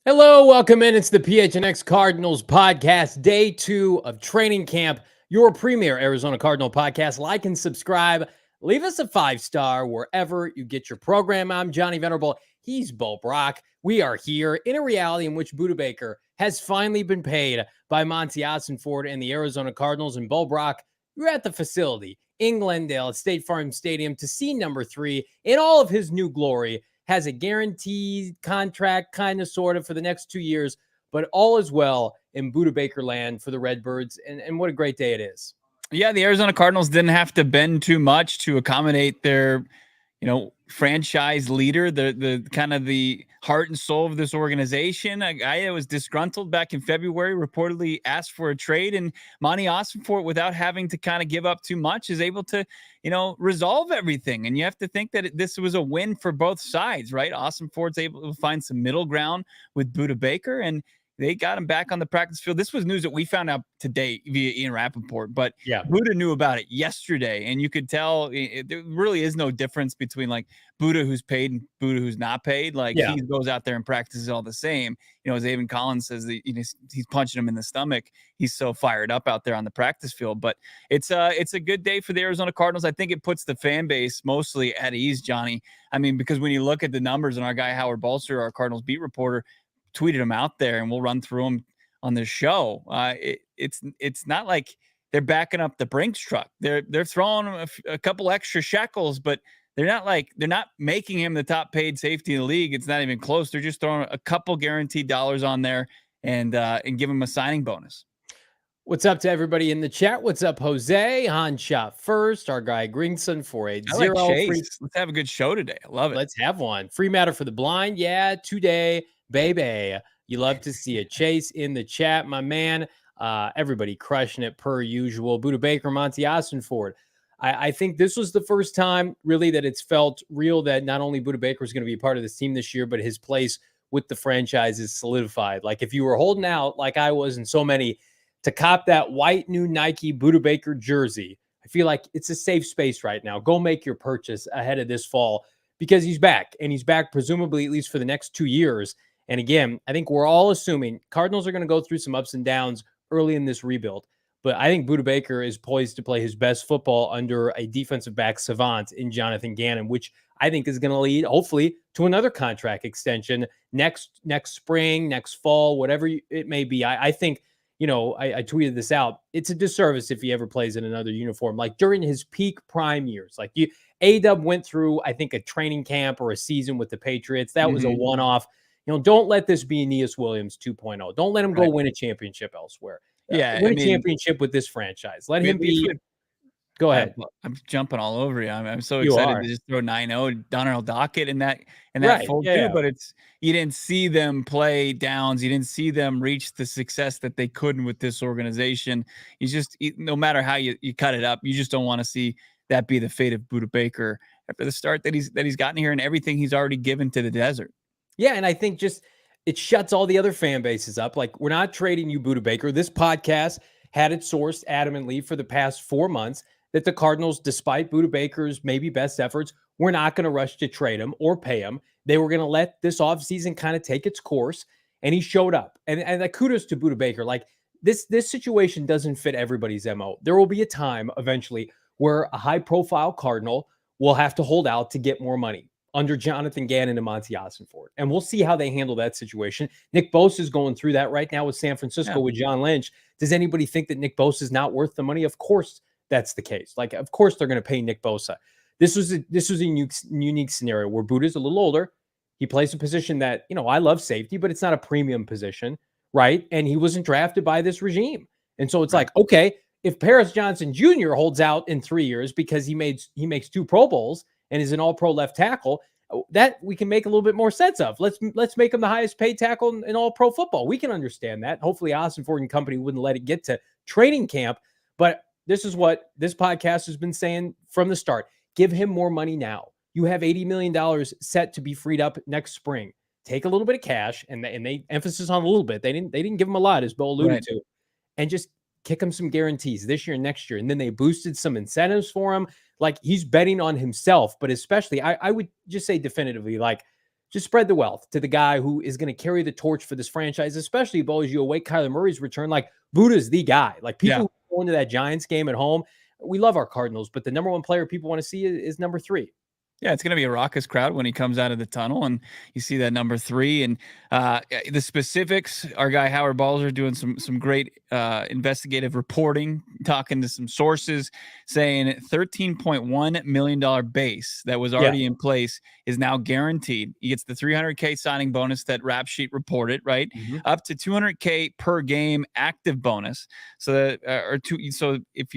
Hello, welcome in. It's the PHNX Cardinals podcast, day 2 of training camp, your premier Arizona Cardinal podcast. Like and subscribe. Leave us a 5-star wherever you get your program. I'm Johnny Venerable. He's Brack. We are here in a reality in which Budda Baker has finally been paid by Monty Ossenford and the Arizona Cardinals. And Brack, you're at the facility in Glendale at State Farm Stadium to see number 3 in all of his new glory. Has a guaranteed contract, kind of, sort of, for the next 2 years, but all is well in Budda Baker land for the Redbirds, and what a great day it is. Yeah, the Arizona Cardinals didn't have to bend too much to accommodate their, franchise leader, the kind of the heart and soul of this organization. A guy that was disgruntled back in February, reportedly asked for a trade, and Monty Ossenford, without having to kind of give up too much, is able to, resolve everything. And you have to think that this was a win for both sides, right? Ossenford's able to find some middle ground with Budda Baker, and they got him back on the practice field. This was news that we found out today via Ian Rappaport, but yeah, Budda knew about it yesterday, and you could tell there really is no difference between like Budda who's paid and Budda who's not paid. Like he goes out there and practices all the same. As Avon Collins says, that he's punching him in the stomach. He's so fired up out there on the practice field. But it's a good day for the Arizona Cardinals. I think it puts the fan base mostly at ease, Johnny. I mean, because when you look at the numbers, and our guy Howard Balser, our Cardinals beat reporter, tweeted them out there, and we'll run through them on this show. It's not like they're backing up the Brinks truck. They're throwing a couple extra shekels, but they're not making him the top paid safety in the league. It's not even close. They're just throwing a couple guaranteed dollars on there and give him a signing bonus. What's up to everybody in the chat? What's up, Jose? Han shot first. Our guy Gringson 480. Let's have a good show today. I love it. Let's have one. Free matter for the blind. Yeah, today. Baby, you love to see a Chase in the chat, my man. Everybody crushing it per usual. Budda Baker, Monty Ossenford. I think this was the first time really that it's felt real that not only Budda Baker is going to be a part of this team this year, but his place with the franchise is solidified. Like if you were holding out, like I was and so many, to cop that white new Nike Budda Baker jersey, I feel like it's a safe space right now. Go make your purchase ahead of this fall because he's back, and he's back presumably at least for the next 2 years. And again, I think we're all assuming Cardinals are going to go through some ups and downs early in this rebuild. But I think Budda Baker is poised to play his best football under a defensive back savant in Jonathan Gannon, which I think is going to lead, hopefully, to another contract extension next spring, next fall, whatever it may be. I think, I tweeted this out. It's a disservice if he ever plays in another uniform. Like during his peak prime years, like A-Dub went through, I think, a training camp or a season with the Patriots. That was a one-off. Don't let this be Aeneas Williams 2.0. Don't let him go win a championship elsewhere. Win a championship with this franchise. Let him be. Go ahead. I'm jumping all over you. I'm so excited to just throw 9-0 Donald Dockett in that fold too. But you didn't see them play downs. You didn't see them reach the success that they couldn't with this organization. No matter how you cut it up, you just don't want to see that be the fate of Budda Baker after the start that he's gotten here and everything he's already given to the desert. Yeah, and I think it shuts all the other fan bases up. Like, we're not trading you Budda Baker. This podcast had it sourced adamantly for the past 4 months that the Cardinals, despite Budda Baker's maybe best efforts, were not going to rush to trade him or pay him. They were going to let this offseason kind of take its course, and he showed up. And kudos to Budda Baker. Like, this situation doesn't fit everybody's MO. There will be a time eventually where a high-profile Cardinal will have to hold out to get more money under Jonathan Gannon and Monty Ossenfort. And we'll see how they handle that situation. Nick Bosa is going through that right now with San Francisco with John Lynch. Does anybody think that Nick Bosa is not worth the money? Of course that's the case. Like, of course they're going to pay Nick Bosa. This was a unique scenario where Budda's a little older. He plays a position that, I love safety, but it's not a premium position, right? And he wasn't drafted by this regime. And so it's like, okay, if Paris Johnson Jr. holds out in 3 years because he makes 2 Pro Bowls and is an all-pro left tackle, that we can make a little bit more sense of. Let's make him the highest paid tackle in all pro football. We can understand that. Hopefully Ossenfort and company wouldn't let it get to training camp. But this is what this podcast has been saying from the start. Give him more money now. You have $80 million set to be freed up next spring. Take a little bit of cash, and they emphasis on a little bit. They didn't give him a lot, as Bill alluded to, and just kick him some guarantees this year and next year. And then they boosted some incentives for him. Like, he's betting on himself, but especially I would just say definitively, like, just spread the wealth to the guy who is going to carry the torch for this franchise, especially, Bo, as you await Kyler Murray's return. Like, Budda's the guy. Like, people who go into that Giants game at home, we love our Cardinals, but the number one player people want to see is number 3. Yeah, it's going to be a raucous crowd when he comes out of the tunnel and you see that number 3. And the specifics, our guy Howard Balzer doing some great investigative reporting, talking to some sources, saying $13.1 million base that was already in place is now guaranteed. He gets the $300K signing bonus that Rap Sheet reported, right? Up to $200K per game active bonus. So that,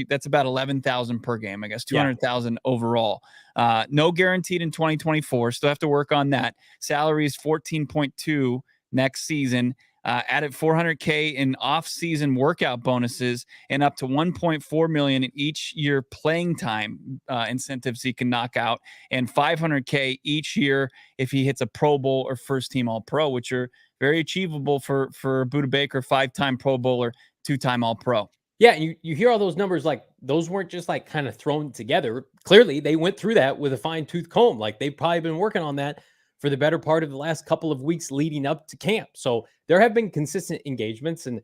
that's about $11,000 per game, I guess, $200,000 overall. No guaranteed in 2024. Still have to work on that. Salary is 14.2 next season. Added $400K in off-season workout bonuses and up to $1.4 million in each year playing time incentives he can knock out, and $500K each year if he hits a Pro Bowl or first-team All-Pro, which are very achievable for Budda Baker, 5-time Pro Bowler, 2-time All-Pro. Yeah, and you hear all those numbers, like, those weren't just like kind of thrown together. Clearly, they went through that with a fine-tooth comb. Like, they've probably been working on that for the better part of the last couple of weeks leading up to camp. So there have been consistent engagements. And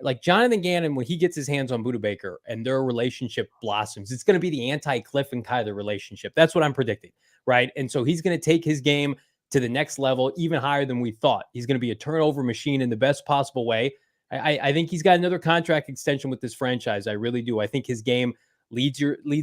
like Jonathan Gannon, when he gets his hands on Budda Baker and their relationship blossoms, it's going to be the anti-Cliff and Kyler relationship. That's what I'm predicting, right? And so he's going to take his game to the next level, even higher than we thought. He's going to be a turnover machine in the best possible way. I think he's got another contract extension with this franchise. I really do. I think his game leads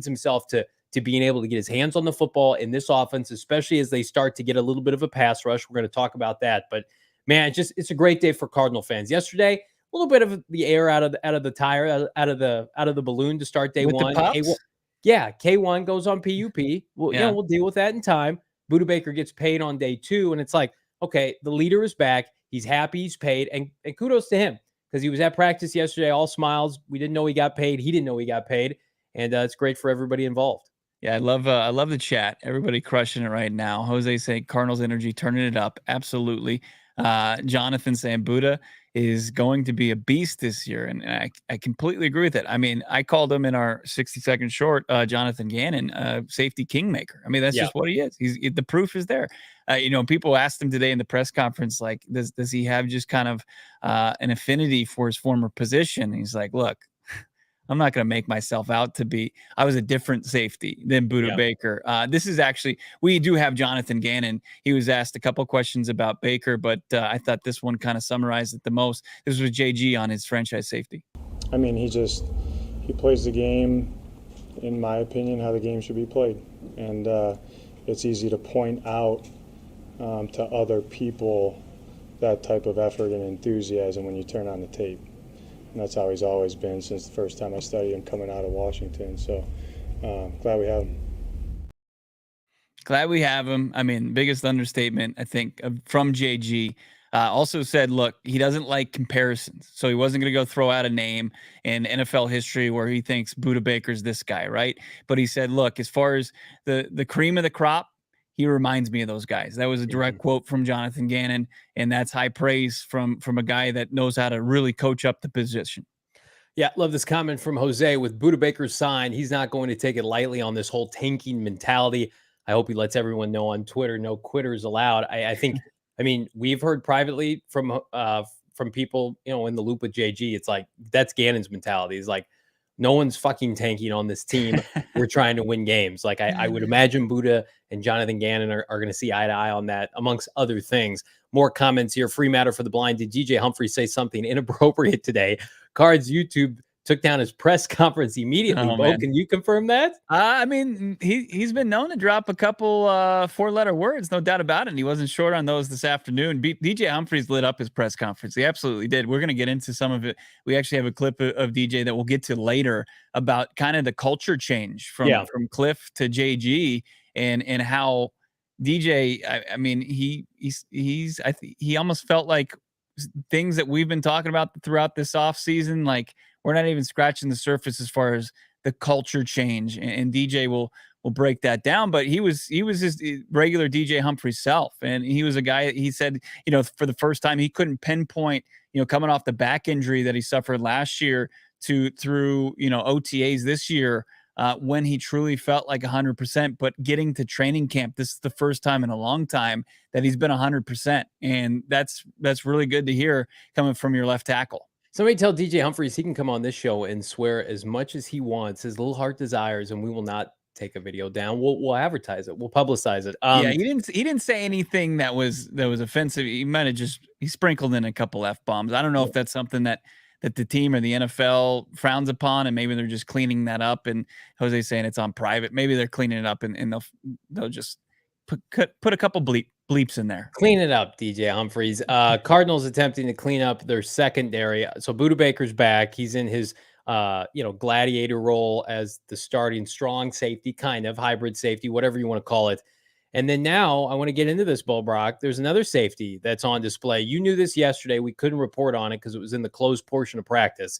himself to being able to get his hands on the football in this offense, especially as they start to get a little bit of a pass rush. We're going to talk about that. But man, it's a great day for Cardinal fans. Yesterday, a little bit of the air out of the tire, out of the balloon to start day one. K1 goes on PUP. Well, we'll deal with that in time. Budda Baker gets paid on day 2, and it's like, okay, the leader is back. He's happy. He's paid, and kudos to him, because he was at practice yesterday, all smiles. We didn't know he got paid. He didn't know he got paid. And it's great for everybody involved. Yeah, I love the chat. Everybody crushing it right now. Jose saying Cardinals energy, turning it up. Absolutely. Jonathan saying Budda is going to be a beast this year. And I completely agree with it. I mean, I called him in our 60-second short, Jonathan Gannon, safety kingmaker. I mean, that's just what he is. The proof is there. People asked him today in the press conference, like, does he have just kind of an affinity for his former position? And he's like, look, I'm not going to make myself out to be. I was a different safety than Budda Baker. This is actually, we do have Jonathan Gannon. He was asked a couple questions about Baker, but I thought this one kind of summarized it the most. This was JG on his franchise safety. I mean, he plays the game, in my opinion, how the game should be played. And it's easy to point out to other people that type of effort and enthusiasm when you turn on the tape. And that's how he's always been since the first time I studied him coming out of Washington. So glad we have him. Glad we have him. I mean, biggest understatement, I think, from JG. Also said, look, he doesn't like comparisons. So he wasn't going to go throw out a name in NFL history where he thinks Budda Baker's this guy, right? But he said, look, as far as the cream of the crop, he reminds me of those guys. That was a direct quote from Jonathan Gannon, and that's high praise from a guy that knows how to really coach up the position. Yeah, love this comment from Jose. With Budda Baker's sign, he's not going to take it lightly on this whole tanking mentality. I hope he lets everyone know on Twitter, no quitters allowed. I think, I mean, we've heard privately from from people, in the loop with JG. It's like, that's Gannon's mentality. It's like, no one's fucking tanking on this team. We're trying to win games. Like I would imagine Budda and Jonathan Gannon are going to see eye to eye on that, amongst other things. More comments here. Free matter for the blind. Did DJ Humphrey say something inappropriate today? Cards YouTube took down his press conference immediately. Oh, Bo, man. can you confirm that? I mean, he's been known to drop a couple 4-letter words, no doubt about it. And he wasn't short on those this afternoon. DJ Humphries lit up his press conference. He absolutely did. We're going to get into some of it. We actually have a clip of DJ that we'll get to later about kind of the culture change from Cliff to JG and how DJ. I mean, he almost felt like things that we've been talking about throughout this offseason, like we're not even scratching the surface as far as the culture change, and DJ will break that down. But he was just regular DJ Humphries self, and he was a guy. He said, for the first time, he couldn't pinpoint, coming off the back injury that he suffered last year through OTAs this year, when he truly felt like 100%. But getting to training camp, this is the first time in a long time that he's been 100%, and that's really good to hear coming from your left tackle. Somebody tell DJ Humphries he can come on this show and swear as much as he wants, his little heart desires, and we will not take a video down. We'll advertise it. We'll publicize it. He didn't say anything that was offensive. He might have he sprinkled in a couple F-bombs. I don't know if that's something that the team or the NFL frowns upon, and maybe they're just cleaning that up. And Jose's saying it's on private. Maybe they're cleaning it up, and they'll just put a couple bleeps in there. Clean it up, DJ Humphries. Cardinals attempting to clean up their secondary. So Budda Baker's back. He's in his gladiator role as the starting strong safety, kind of hybrid safety, whatever you want to call it. And then now I want to get into this, Brack. There's another safety that's on display. You knew this yesterday. We couldn't report on it because it was in the closed portion of practice.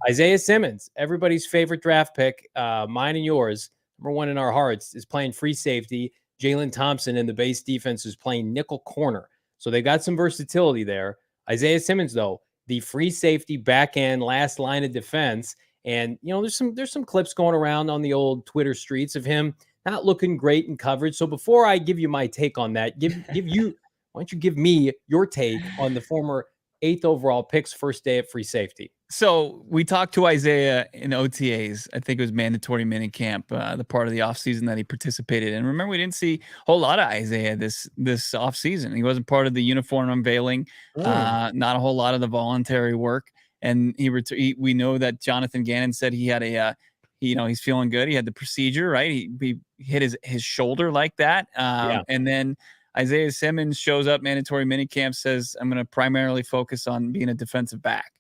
Isaiah Simmons, everybody's favorite draft pick, mine and yours, number one in our hearts, is playing free safety. Jalen Thompson in the base defense is playing nickel corner. So they got some versatility there. Isaiah Simmons, though, the free safety back end last line of defense. And, there's some clips going around on the old Twitter streets of him not looking great in coverage. So before I give you my take on that, why don't you give me your take on the former 8th overall pick's first day at free safety? So we talked to Isaiah in OTAs. I think it was mandatory minicamp, the part of the offseason that he participated in. Remember, we didn't see a whole lot of Isaiah this offseason. He wasn't part of the uniform unveiling, not a whole lot of the voluntary work. And we know that Jonathan Gannon said he had he's feeling good. He had the procedure, right? He hit his shoulder like that. And then Isaiah Simmons shows up, mandatory minicamp, says, I'm going to primarily focus on being a defensive back.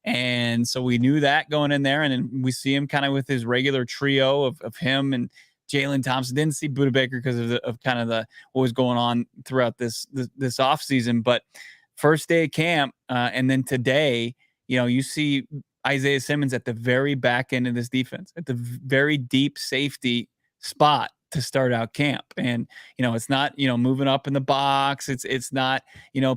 And so we knew that going in there. And then we see him kind of with his regular trio of him and Jalen Thompson. Didn't see Budda Baker because of what was going on throughout this offseason. But first day of camp, and then today, you see Isaiah Simmons at the very back end of this defense, at the very deep safety spot to start out camp. And, it's not, moving up in the box. It's not,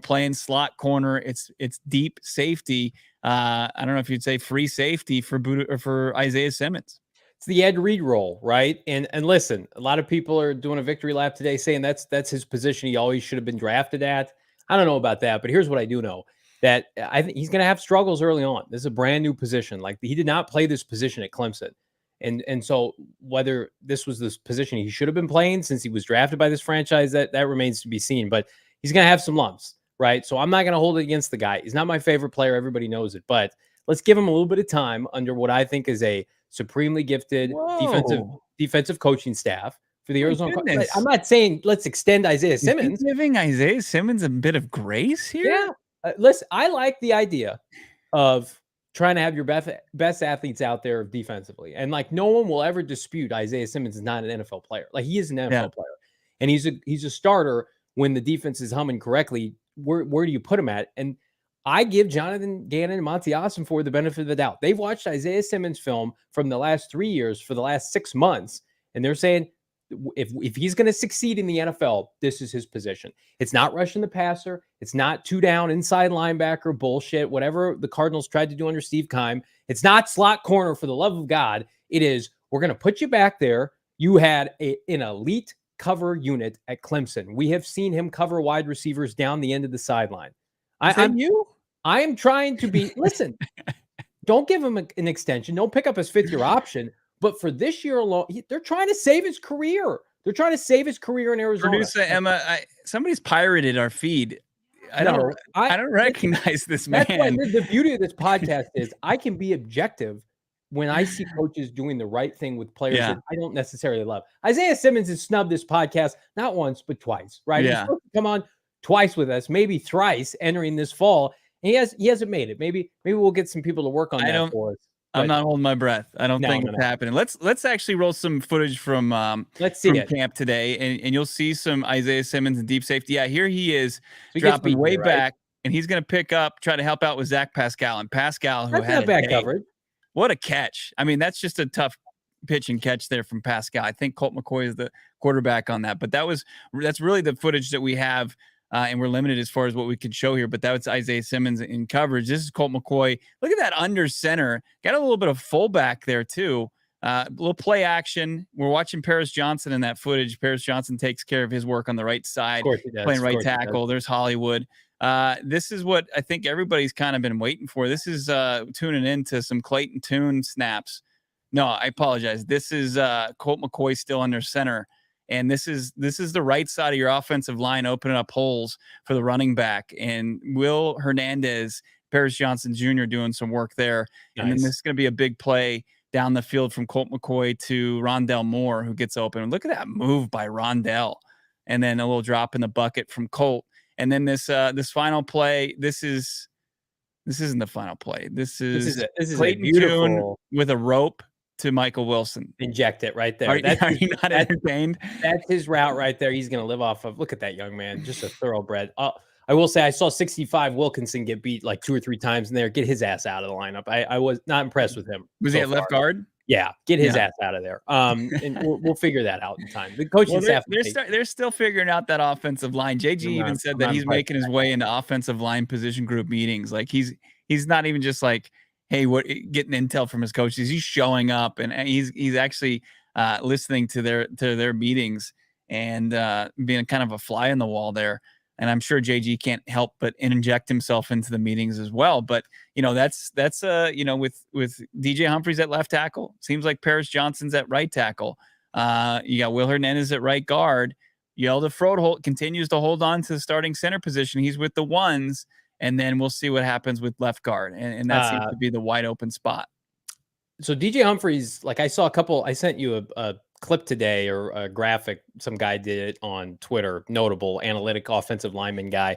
playing slot corner. It's deep safety. I don't know if you'd say free safety for Budda or for Isaiah Simmons. It's the Ed Reed role, right? And listen, a lot of people are doing a victory lap today saying that's his position. He always should have been drafted at. I don't know about that, but here's what I do know. That I think he's going to have struggles early on. This is a brand new position. Like, he did not play this position at Clemson. And so whether this was this position he should have been playing since he was drafted by this franchise, that remains to be seen. But he's going to have some lumps, right? So I'm not going to hold it against the guy. He's not my favorite player. Everybody knows it. But let's give him a little bit of time under what I think is a supremely gifted defensive coaching staff for the Arizona Cardinals. I'm not saying let's extend Isaiah Simmons. Giving Isaiah Simmons a bit of grace here? Yeah. Listen, I like the idea of trying to have your best athletes out there defensively. And no one will ever dispute Isaiah Simmons is not an NFL player. He is an NFL player. And he's a starter when the defense is humming correctly. Where do you put him at? And I give Jonathan Gannon and Monty Ossenfort the benefit of the doubt. They've watched Isaiah Simmons film from the last 3 years for the last 6 months. And they're saying, if he's going to succeed in the NFL, this is his position. It's not rushing the passer. It's not 2 down inside linebacker bullshit, whatever the Cardinals tried to do under Steve Keim. It's not slot corner, for the love of God. It is, we're going to put you back there. You had an elite cover unit at Clemson. We have seen him cover wide receivers down the end of the sideline. I'm you? I am trying to be, listen, don't give him an extension. Don't pick up his 5th-year option. But for this year alone, they're trying to save his career. They're trying to save his career in Arizona. Producer Emma, somebody's pirated our feed. I don't recognize this man. That's why the beauty of this podcast is I can be objective when I see coaches doing the right thing with players that I don't necessarily love. Isaiah Simmons has snubbed this podcast not once, but twice, right? Yeah. He's supposed to come on twice with us, maybe thrice entering this fall. And he hasn't made it. Maybe we'll get some people to work on that for us. I'm not holding my breath. I don't think it's happening. Let's actually roll some footage from camp today, and you'll see some Isaiah Simmons in deep safety. Yeah, here he is dropping way back, and he's going to try to help out with Zach Pascal. And Pascal, who had bad coverage. What a catch. I mean, that's just a tough pitch and catch there from Pascal. I think Colt McCoy is the quarterback on that. But that's really the footage that we have. And we're limited as far as what we can show here, but that was Isaiah Simmons in coverage. This is Colt McCoy. Look at that under center. Got a little bit of fullback there too. A little play action. We're watching Paris Johnson in that footage. Paris Johnson takes care of his work on the right side, playing right tackle. There's Hollywood. This is what I think everybody's kind of been waiting for. This is tuning into some Clayton Tune snaps. No, I apologize. This is Colt McCoy still under center. And this is the right side of your offensive line opening up holes for the running back. And Will Hernandez, Paris Johnson Jr. doing some work there. Nice. And then this is going to be a big play down the field from Colt McCoy to Rondell Moore, who gets open. Look at that move by Rondell. And then a little drop in the bucket from Colt. And then this final play, this isn't the final play. This is Clayton Tune with a rope to Michael Wilson. Inject it right there. Are you not entertained? That's his route right there. He's going to live off of. Look at that young man. Just a thoroughbred. I will say I saw 65 Wilkinson get beat like 2 or 3 times in there. Get his ass out of the lineup. I was not impressed with him. Was he at left guard? Yeah, get his ass out of there. And we'll figure that out in time. The coaching staff. They're still figuring out that offensive line. JG even said that he's making his way into offensive line position group meetings. Like he's not even just like, hey, getting intel from his coaches. He's showing up and he's actually listening to their meetings and being kind of a fly in the wall there. And I'm sure JG can't help but inject himself into the meetings as well. But that's with DJ Humphries at left tackle, seems like Paris Johnson's at right tackle. You got Will Hernandez at right guard. Yelda Froholt continues to hold on to the starting center position. He's with the ones. And then we'll see what happens with left guard. And that seems to be the wide open spot. So DJ Humphries, like I saw I sent you a clip today or a graphic. Some guy did it on Twitter, notable analytic offensive lineman guy,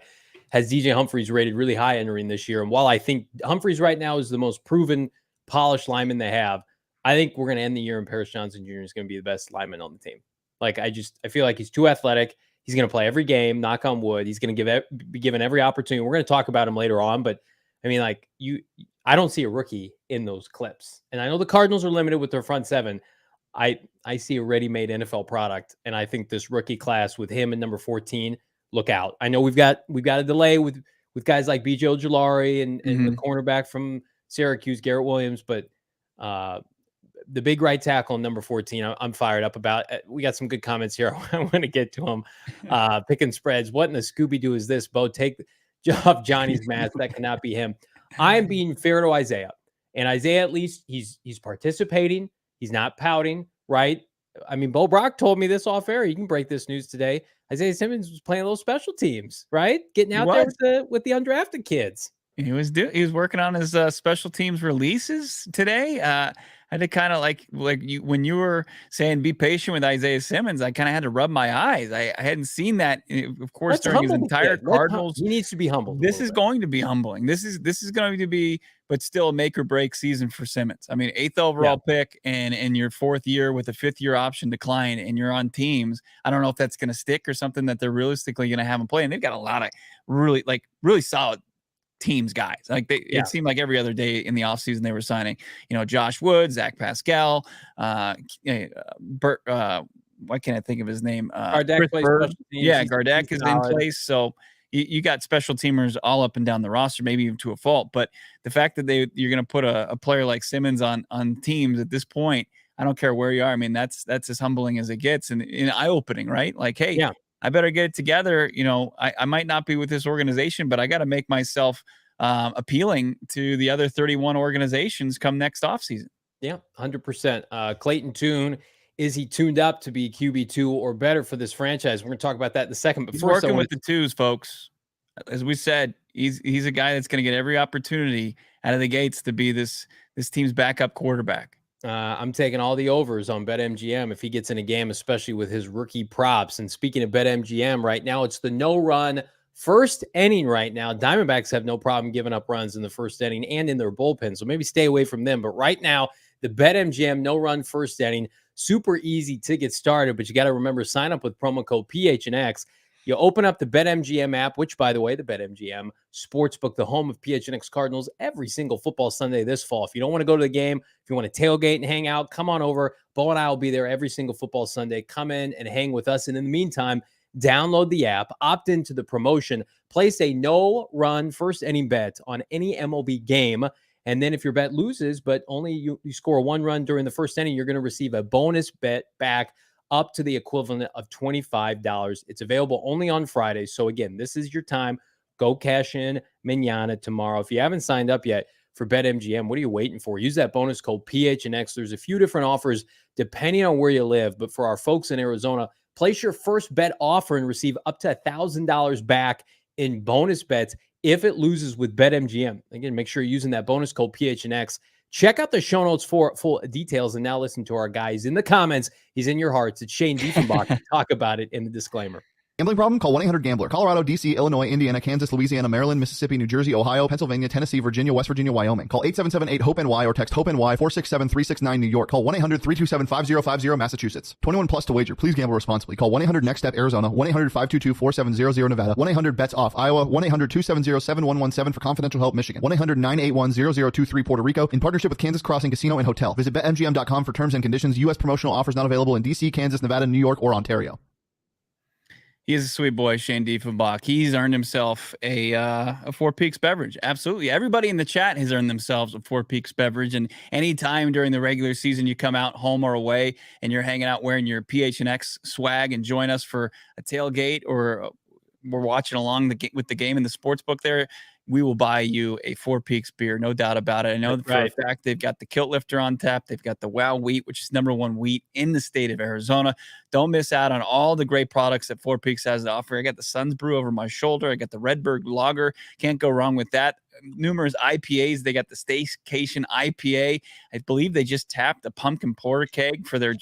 has DJ Humphries rated really high entering this year. And while I think Humphries right now is the most proven, polished lineman they have, I think we're going to end the year and Paris Johnson Jr. is going to be the best lineman on the team. Like I feel like he's too athletic. He's going to play every game, knock on wood. He's going to be given every opportunity. We're going to talk about him later on, but I mean, like I don't see a rookie in those clips. And I know the Cardinals are limited with their front seven. I see a ready-made NFL product, and I think this rookie class with him and number 14, look out. I know we've got a delay with guys like B.J. Ojulari and the cornerback from Syracuse, Garrett Williams, but the big right tackle, number 14, I'm fired up about. We got some good comments here. I want to get to them. Picking spreads. What in the Scooby-Doo is this, Bo? Take off Johnny's mask. That cannot be him. I am being fair to Isaiah. And Isaiah, at least, he's participating. He's not pouting, right? I mean, Bo Brock told me this off air. You can break this news today. Isaiah Simmons was playing those special teams, right? Getting out there with the undrafted kids. He was working on his special teams releases today. I had to kind of like you when you were saying be patient with Isaiah Simmons. I kind of had to rub my eyes. I hadn't seen that, of course, during his entire Cardinals. He needs to be humbled. This is going to be humbling. This is going to be, but still a make or break season for Simmons. I mean, 8th overall pick and in your 4th year with a 5th year option decline, and you're on teams. I don't know if that's going to stick or something that they're realistically going to have him play. And they've got a lot of really solid teams guys. Like it seemed like every other day in the offseason they were signing, Josh Woods, Zach Pascal, Bert, why can't I think of his name? Gardeck Gardeck is in place. So you got special teamers all up and down the roster, maybe even to a fault. But the fact that you're going to put a player like Simmons on teams at this point, I don't care where you are. I mean, that's as humbling as it gets and eye-opening, right? Like, hey, I better get it together. I might not be with this organization, but I got to make myself appealing to the other 31 organizations come next offseason. Yeah, 100%. Clayton Tune, is he tuned up to be QB2 or better for this franchise? We're going to talk about that in a second. But He's first, working with the twos, folks. As we said, he's a guy that's going to get every opportunity out of the gates to be this team's backup quarterback. I'm taking all the overs on BetMGM if he gets in a game, especially with his rookie props. And speaking of BetMGM, right now it's the no-run first inning right now. Diamondbacks have no problem giving up runs in the first inning and in their bullpen, so maybe stay away from them. But right now, the BetMGM no-run first inning, super easy to get started, but you got to remember, sign up with promo code PHNX. You open up the BetMGM app, which, by the way, the BetMGM Sportsbook, the home of PHNX Cardinals, every single football Sunday this fall. If you don't want to go to the game, if you want to tailgate and hang out, come on over. Bo and I will be there every single football Sunday. Come in and hang with us. And in the meantime, download the app, opt into the promotion, place a no-run first inning bet on any MLB game. And then if your bet loses, but only you score one run during the first inning, you're going to receive a bonus bet back up to the equivalent of $25. It's available only on Fridays. So again, this is your time. Go cash in mañana tomorrow. If you haven't signed up yet for BetMGM, what are you waiting for? Use that bonus code PHNX. There's a few different offers depending on where you live. But for our folks in Arizona, place your first bet offer and receive up to $1,000 back in bonus bets if it loses with BetMGM. Again, make sure you're using that bonus code PHNX. Check out the show notes for full details, and now listen to our guys in the comments. He's in your hearts. It's Shane Diefenbach to talk about it in the disclaimer. Gambling problem? Call 1-800-GAMBLER. Colorado, D.C., Illinois, Indiana, Kansas, Louisiana, Maryland, Mississippi, New Jersey, Ohio, Pennsylvania, Tennessee, Virginia, West Virginia, Wyoming. Call 877-8-HOPE-NY or text HOPE-NY 467-369 New York. Call 1-800-327-5050 Massachusetts. 21 plus to wager. Please gamble responsibly. Call 1-800-NEXT-STEP Arizona. 1-800-522-4700 Nevada. 1-800-BETS-OFF Iowa. 1-800-270-7117 for confidential help Michigan. 1-800-981-0023 Puerto Rico. In partnership with Kansas Crossing Casino and Hotel. Visit BetMGM.com for terms and conditions. U.S. promotional offers not available in D.C., Kansas, Nevada, New York, or Ontario. He is a sweet boy, Shane Diefenbach. He's earned himself a Four Peaks beverage. Absolutely. Everybody in the chat has earned themselves a Four Peaks beverage. And anytime during the regular season you come out home or away and you're hanging out wearing your PHNX swag and join us for a tailgate, or we're watching along with the game in the sports book there, we will buy you a Four Peaks beer, no doubt about it. I know for a fact they've got the Kilt Lifter on tap. They've got the Wow Wheat, which is #1 wheat in the state of Arizona. Don't miss out on all the great products that Four Peaks has to offer. I got the Suns Brew over my shoulder. I got the Redbird Lager. Can't go wrong with that. Numerous IPAs. They got the Staycation IPA. I believe they just tapped a pumpkin porter keg for their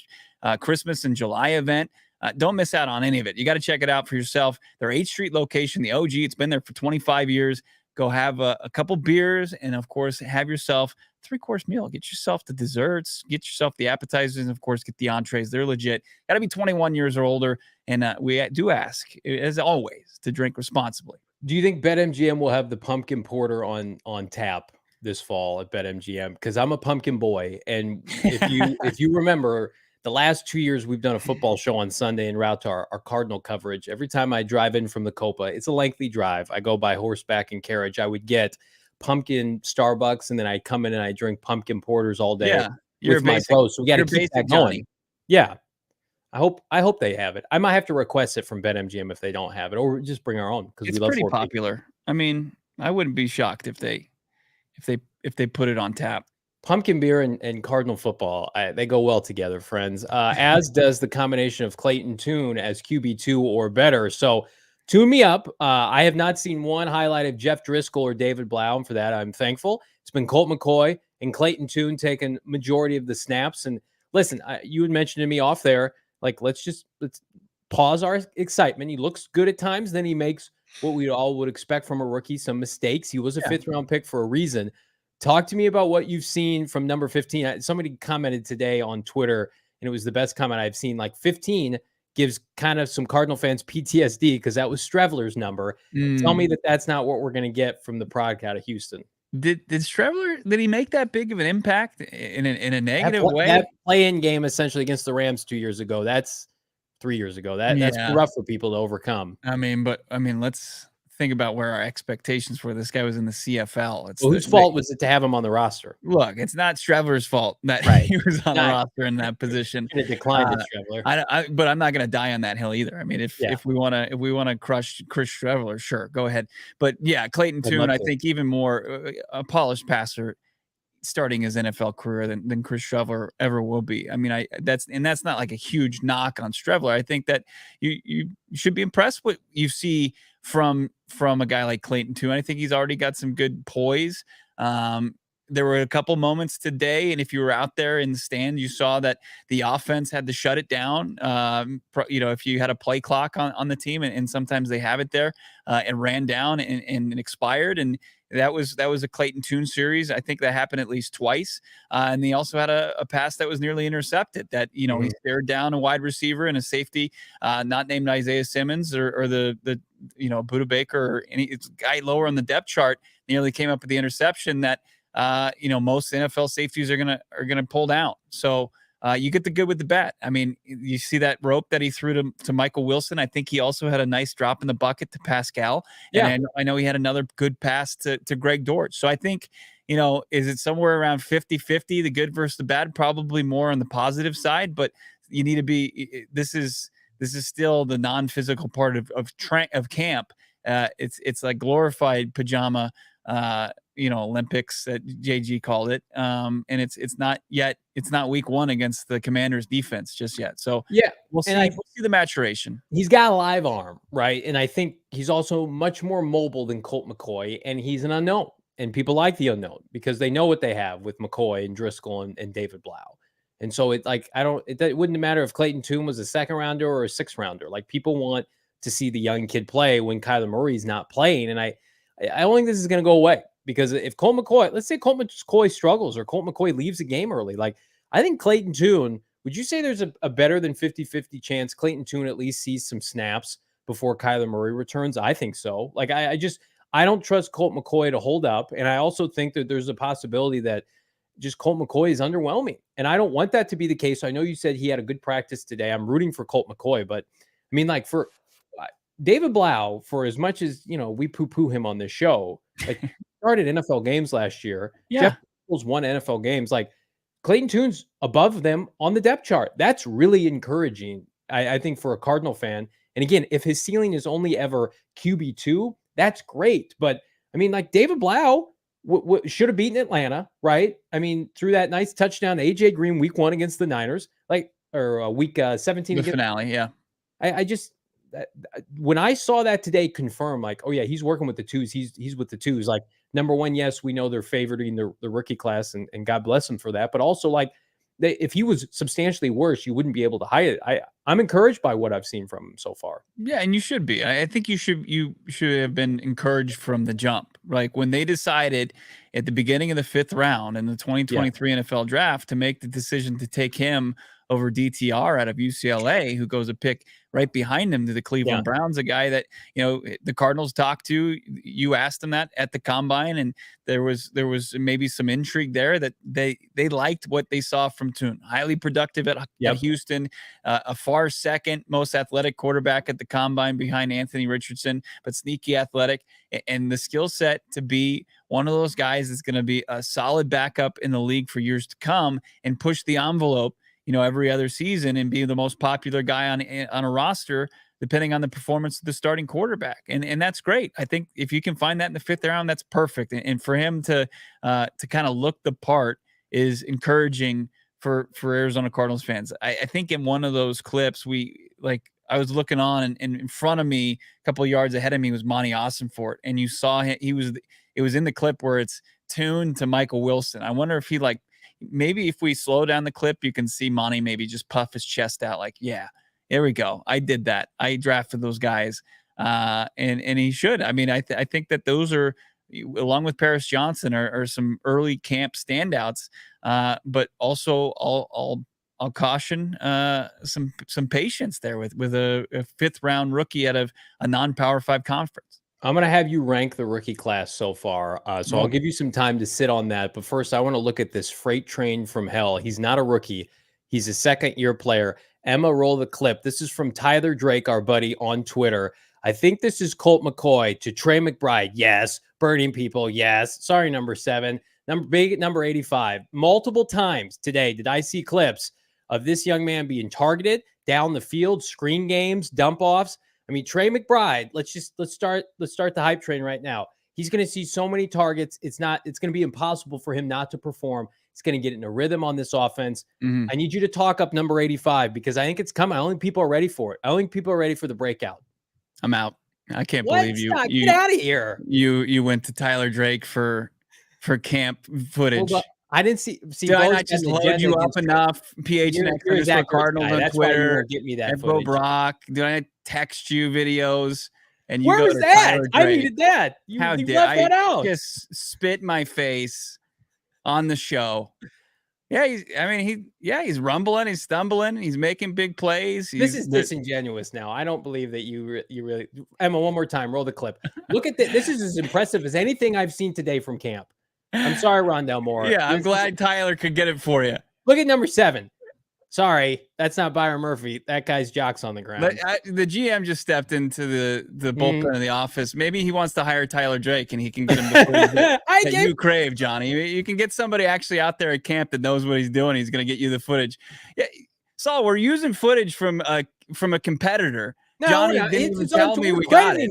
Christmas and July event. Don't miss out on any of it. You got to check it out for yourself. Their 8th Street location, the OG, it's been there for 25 years. Go have a couple beers and, of course, have yourself a 3-course meal. Get yourself the desserts, get yourself the appetizers, and, of course, get the entrees. They're legit. Got to be 21 years or older, and we do ask, as always, to drink responsibly. Do you think BetMGM will have the pumpkin porter on tap this fall at BetMGM? Because I'm a pumpkin boy, and if you remember, the last 2 years we've done a football show on Sunday en route to our Cardinal coverage. Every time I drive in from the Copa, it's a lengthy drive. I go by horseback and carriage. I would get pumpkin Starbucks, and then I come in and I drink pumpkin porters all day. Yeah, with my bros. So we got to keep that going. Yeah, I hope they have it. I might have to request it from BetMGM if they don't have it, or just bring our own because we love pretty popular. I mean, I wouldn't be shocked if they put it on tap. Pumpkin beer and Cardinal football, they go well together, friends, as does the combination of Clayton Tune as QB2 or better. So tune me up. I have not seen one highlight of Jeff Driscoll or David Blau, and for that, I'm thankful. It's been Colt McCoy and Clayton Tune taking majority of the snaps. And listen, you had mentioned to me off there, like, let's pause our excitement. He looks good at times. Then he makes what we all would expect from a rookie, some mistakes. He was a 5th-round pick for a reason. Talk to me about what you've seen from number 15. Somebody commented today on Twitter, and it was the best comment I've seen. Like, 15 gives kind of some Cardinal fans PTSD because that was Streveler's number. Tell me that that's not what we're going to get from the product out of Houston. Did Streveler, did he make that big of an impact in a negative way? That play-in game essentially against the Rams 2 years ago. That's 3 years ago. That's rough for people to overcome. Let's think about where our expectations for this guy was in the CFL. Well, whose fault was it to have him on the roster? Look, it's not Streveler's fault that he was on the roster in that position. It declined to Streveler. But I'm not going to die on that hill either. I mean, if we want to crush Chris Streveler, sure, go ahead. But yeah, Clayton Tune, I think even more a polished passer starting his NFL career than Chris Streveler ever will be. I mean, that's not like a huge knock on Streveler. I think that you should be impressed with what you see from a guy like Clayton Tune. I think he's already got some good poise. There were a couple moments today, and if you were out there in the stand, you saw that the offense had to shut it down. If you had a play clock on the team, and sometimes they have it there, and ran down and expired, and that was a Clayton Tune series. I think that happened at least twice. And he also had a pass that was nearly intercepted that, he stared down a wide receiver and a safety, not named Isaiah Simmons or the Budda Baker or any guy lower on the depth chart, nearly came up with the interception that, most NFL safeties are gonna pull down. So you get the good with the bad. I mean, you see that rope that he threw to Michael Wilson. I think he also had a nice drop in the bucket to Pascal. Yeah. And I know he had another good pass to Greg Dortch. So I think, is it somewhere around 50-50, the good versus the bad? Probably more on the positive side, but you need to be, this is still the non-physical part of camp. It's like glorified pajama, Olympics that JG called it. And it's not week one against the Commanders defense just yet. So yeah, we'll see the maturation. He's got a live arm, right? And I think he's also much more mobile than Colt McCoy, and he's an unknown. And people like the unknown because they know what they have with McCoy and Driscoll and David Blau. And so it wouldn't matter if Clayton Tune was a 2nd rounder or a 6th rounder. Like, people want to see the young kid play when Kyler Murray's not playing. And I don't think this is going to go away. Because if Colt McCoy, let's say Colt McCoy struggles or Colt McCoy leaves the game early, like, I think Clayton Tune, would you say there's a better than 50-50 chance Clayton Tune at least sees some snaps before Kyler Murray returns? I think so. Like, I don't trust Colt McCoy to hold up. And I also think that there's a possibility that just Colt McCoy is underwhelming. And I don't want that to be the case. I know you said he had a good practice today. I'm rooting for Colt McCoy, but I mean, like, for David Blau, for as much as, we poo-poo him on this show, like, started NFL games last year. Yeah. Jeff Driscoll's won NFL games. Like, Clayton Tune's above them on the depth chart. That's really encouraging, I think, for a Cardinal fan. And again, if his ceiling is only ever QB2, that's great. But I mean, like, David Blau should have beaten Atlanta, right? I mean, threw that nice touchdown to AJ Green week 1 against the Niners, or week 17. The finale, yeah. I just, when I saw that today confirm, like, oh yeah, he's working with the twos. He's with the twos. Like, number one, yes, we know they're favoring the rookie class, and God bless him for that. But also, like, if he was substantially worse, you wouldn't be able to hide it. I'm encouraged by what I've seen from him so far. Yeah, and you should be. I think you should have been encouraged from the jump. Like, when they decided at the beginning of the 5th round in the 2023 NFL draft to make the decision to take him over DTR out of UCLA, who goes a pick right behind him to the Cleveland Browns, a guy that, the Cardinals talked to. You asked them that at the combine, and there was maybe some intrigue there that they liked what they saw from Tune. Highly productive at Houston, a far second most athletic quarterback at the combine behind Anthony Richardson, but sneaky athletic, and the skill set to be one of those guys that's going to be a solid backup in the league for years to come and push the envelope, every other season, and be the most popular guy on a roster, depending on the performance of the starting quarterback. And that's great. I think if you can find that in the 5th round, that's perfect. And for him to kind of look the part is encouraging for Arizona Cardinals fans. I think in one of those clips, I was looking on, and in front of me, a couple of yards ahead of me, was Monty Ossenfort. And you saw him, it was in the clip where it's tuned to Michael Wilson. I wonder if he, maybe if we slow down the clip, you can see Monty maybe just puff his chest out, like, yeah, there we go. I did that. I drafted those guys. And he should. I mean, I think that those are, along with Paris Johnson, are some early camp standouts. But also I'll caution some patience there with a 5th round rookie out of a non-Power 5 conference. I'm going to have you rank the rookie class so far. So I'll give you some time to sit on that. But first, I want to look at this freight train from hell. He's not a rookie. He's a 2nd-year player. Emma, roll the clip. This is from Tyler Drake, our buddy on Twitter. I think this is Colt McCoy to Trey McBride. Yes. Burning people. Yes. Sorry, number 7. Number 85. Multiple times today did I see clips of this young man being targeted down the field, screen games, dump offs. I mean, Trey McBride, let's start the hype train right now. He's going to see so many targets. It's going to be impossible for him not to perform. He's going to get in a rhythm on this offense. I need you to talk up number 85 because I think it's coming. I don't think people are ready for it. I don't think people are ready for the breakout. I'm out. I can't believe you. Get out of here. You went to Tyler Drake for camp footage. Well, I didn't see. Did I not just load you up enough? PHNX Cardinals on Twitter. Get me that footage. Brack. Did I text you videos? And you Where go was to that? Tyler I Drake. needed that. You left that out. Just spit in my face on the show. Yeah, he's rumbling, he's stumbling, he's making big plays. This is disingenuous now. I don't believe that you really. Emma, one more time, roll the clip. Look at this. This is as impressive as anything I've seen today from camp. I'm sorry, Rondell Moore. Yeah, I'm glad Tyler could get it for you. Look at number 7. Sorry, that's not Byron Murphy. That guy's jock's on the ground. The GM just stepped into the bullpen of the office. Maybe he wants to hire Tyler Drake, and he can get him the footage that you crave, Johnny. You can get somebody actually out there at camp that knows what he's doing. He's going to get you the footage. Yeah, Saul, we're using footage from a competitor. No, Johnny didn't even tell me we got it.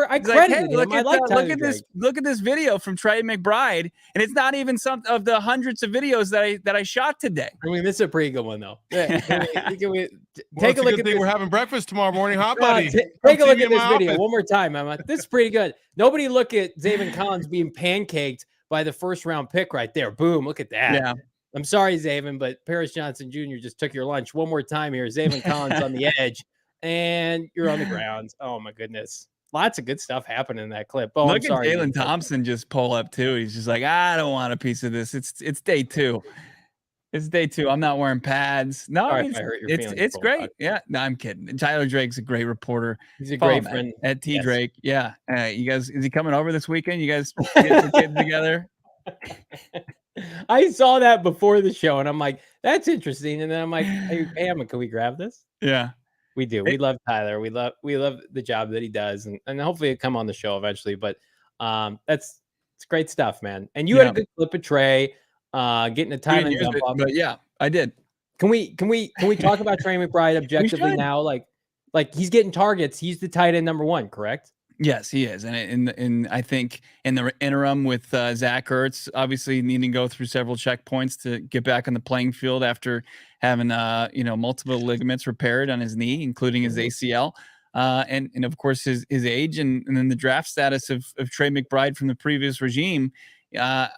I credited him. Look at this video from Trey McBride, and it's not even some of the hundreds of videos that I shot today. I mean, this is a pretty good one, though. Yeah, take a look at this. We're having breakfast tomorrow morning, huh, buddy? Take a look at this video one more time, Emma. This is pretty good. Nobody look at Zaven Collins being pancaked by the first-round pick right there. Boom, look at that. Yeah. I'm sorry, Zaven, but Paris Johnson Jr. just took your lunch. One more time here. Zaven Collins on the edge. And you're on the ground. Oh my goodness. Lots of good stuff happening in that clip. Oh, look at Jalen Thompson just pull up too. He's just like, I don't want a piece of this. It's day 2. It's day 2. I'm not wearing pads. No, it's great. Yeah. No, I'm kidding. Tyler Drake's a great reporter. He's a great friend. At T Drake. Yeah. You guys, is he coming over this weekend? You guys get the kids together? I saw that before the show and I'm like, that's interesting. And then I'm like, hey, Emma, can we grab this? Yeah. We do. We love Tyler. We love the job that he does, and hopefully he'll come on the show eventually. But it's great stuff, man. And you had a good clip of Trey getting a time and jump off. But yeah, I did. Can we talk about Trey McBride objectively now? Like he's getting targets. He's the tight end number 1, correct? Yes, he is. And I think in the interim with Zach Ertz, obviously needing to go through several checkpoints to get back on the playing field after having multiple ligaments repaired on his knee, including his ACL. And of course his age and then the draft status of Trey McBride from the previous regime. I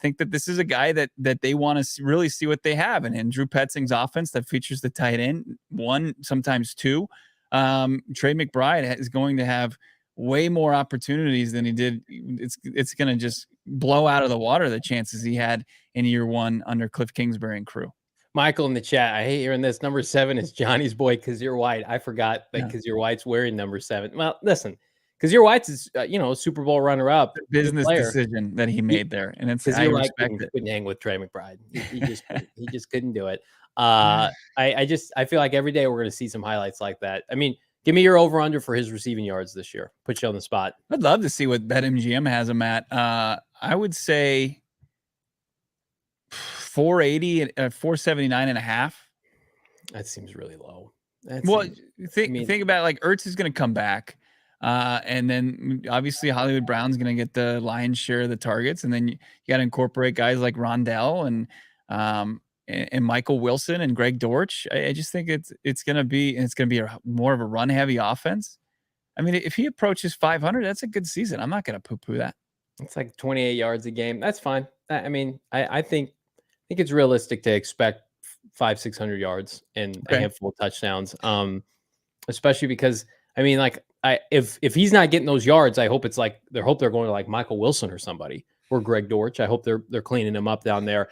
think that this is a guy that they want to really see what they have. And in Drew Petzing's offense that features the tight end 1, sometimes 2, Trey McBride is going to have way more opportunities than he did. It's going to just blow out of the water the chances he had in year 1 under Cliff Kingsbury and crew. Michael in the chat, I hate hearing this. Number 7 is Johnny's boy, Kazir White. I forgot that Kazir White's wearing number 7. Well, listen, Kazir White's is Super Bowl runner-up. Business decision that he made there, and it's I respect it. Couldn't hang with Trey McBride. He just couldn't do it. I feel like every day we're going to see some highlights like that. I mean, give me your over-under for his receiving yards this year. Put you on the spot. I'd love to see what BetMGM has him at. I would say 480 and 479.5. That seems really low. Think about it, like Ertz is going to come back. And then obviously Hollywood Brown's going to get the lion's share of the targets. And then you got to incorporate guys like Rondell and Michael Wilson and Greg Dortch. I just think it's going to be more of a run heavy offense. I mean, if he approaches 500, that's a good season. I'm not going to poo-poo that. It's like 28 yards a game. That's fine. I mean, I think it's realistic to expect 500-600 yards and a handful of touchdowns. Especially because I mean, like if he's not getting those yards, I hope they're going to like Michael Wilson or somebody or Greg Dortch. I hope they're cleaning him up down there.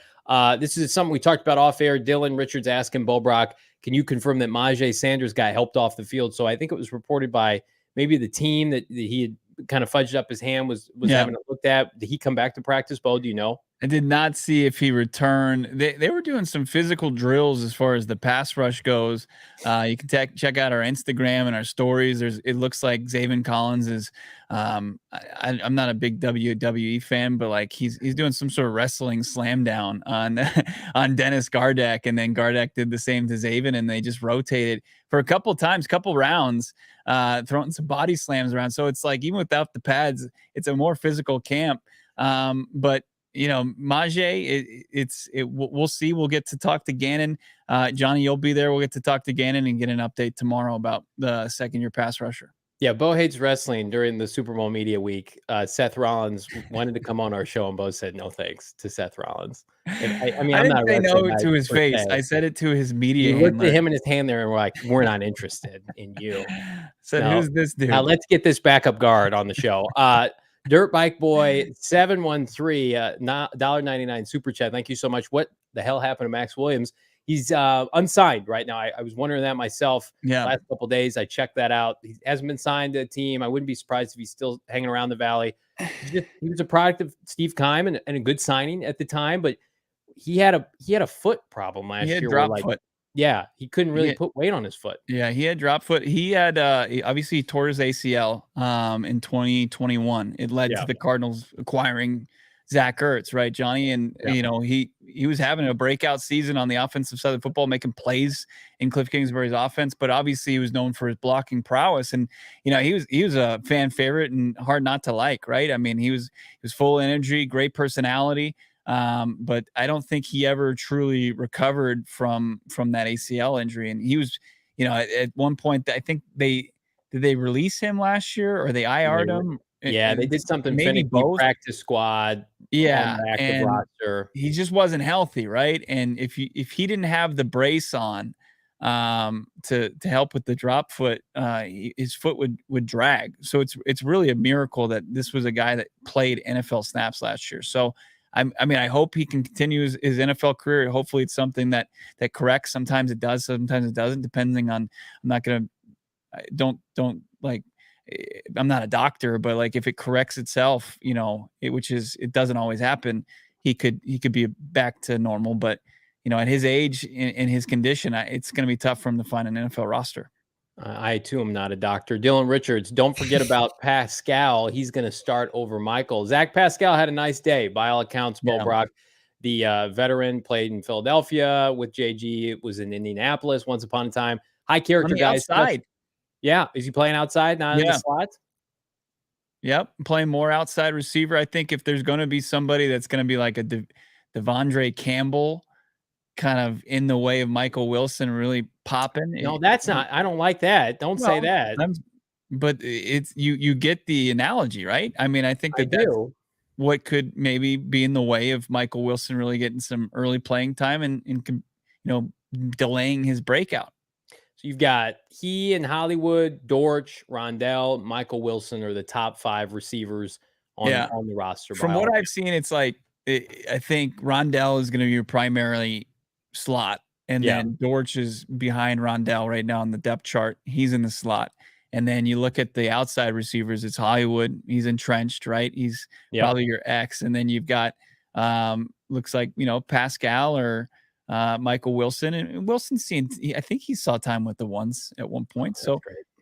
This is something we talked about off air. Dylan Richards asking Bo Brock, can you confirm that Majay Sanders got helped off the field? So I think it was reported by maybe the team that he had kind of fudged up his hand was having it looked at. Did he come back to practice, Bo? Do you know? I did not see if he returned. They were doing some physical drills as far as the pass rush goes. You can check out our Instagram and our stories. It looks like Zaven Collins is. I'm not a big WWE fan, but like he's doing some sort of wrestling slam down on on Dennis Gardeck, and then Gardeck did the same to Zaven, and they just rotated for a couple rounds, throwing some body slams around. So it's like even without the pads, it's a more physical camp. But Majay, we'll see. We'll get to talk to Gannon. Johnny, you'll be there. We'll get to talk to Gannon and get an update tomorrow about the second-year pass rusher. Yeah, Bo hates wrestling. During the Super Bowl media week, Seth Rollins wanted to come on our show, and Bo said no thanks to Seth Rollins. I mean, I I'm didn't not say no to his face. I said it to his media. We looked at him and his hand there, and we're like, we're not interested in you. Said, who's this dude? Let's get this backup guard on the show. Dirt Bike Boy 713 $1.99 super chat. Thank you so much. What the hell happened to Max Williams? He's unsigned right now. I was wondering that myself. Last couple of days. I checked that out. He hasn't been signed to a team. I wouldn't be surprised if he's still hanging around the Valley. He was a product of Steve Keim and a good signing at the time, but he had a foot problem last year. Drop foot. Yeah, he couldn't really put weight on his foot. Yeah, he had drop foot. He had obviously he tore his ACL in 2021. It led to the Cardinals acquiring Zach Ertz, right, Johnny? And he was having a breakout season on the offensive side of football, making plays in Cliff Kingsbury's offense. But obviously, he was known for his blocking prowess, and he was a fan favorite and hard not to like, right? I mean, he was full of energy, great personality. But I don't think he ever truly recovered from that ACL injury. And he was, at one point, I think did they release him last year or they IR'd him? Yeah, they did something. Maybe both. Practice squad. Yeah, on the active roster. He just wasn't healthy, right? And if he didn't have the brace on, to help with the drop foot, his foot would drag. So it's really a miracle that this was a guy that played NFL snaps last year. So I mean, I hope he can continue his NFL career. Hopefully it's something that corrects. Sometimes it does, sometimes it doesn't, depending on, I'm not a doctor, but like if it corrects itself, it doesn't always happen. He could be back to normal, but at his age and his condition, it's going to be tough for him to find an NFL roster. I too am not a doctor. Dylan Richards, don't forget about Pascal. He's going to start over Michael. Zach Pascal had a nice day by all accounts. Bo Brock, the veteran, played in Philadelphia with JG. Was in Indianapolis once upon a time. High character guy. Outside. Yeah, is he playing outside, not in the slots? Yep, playing more outside receiver. I think if there's going to be somebody that's going to be like a Devondre Campbell, kind of in the way of Michael Wilson really popping. No, that's not. I don't like that. Don't say that. But it's you get the analogy, right? I mean, I think that's what could maybe be in the way of Michael Wilson really getting some early playing time and delaying his breakout. So you've got he and Hollywood, Dortch, Rondell, Michael Wilson are the top 5 receivers on the roster. From what I've seen, it's like I think Rondell is going to be your primarily slot, and then Dortch is behind Rondell right now on the depth chart. He's in the slot, and then you look at the outside receivers. It's Hollywood. He's entrenched, right? He's probably your X, and then you've got looks like Pascal or Michael Wilson, and Wilson's seen. I think he saw time with the ones at one point. So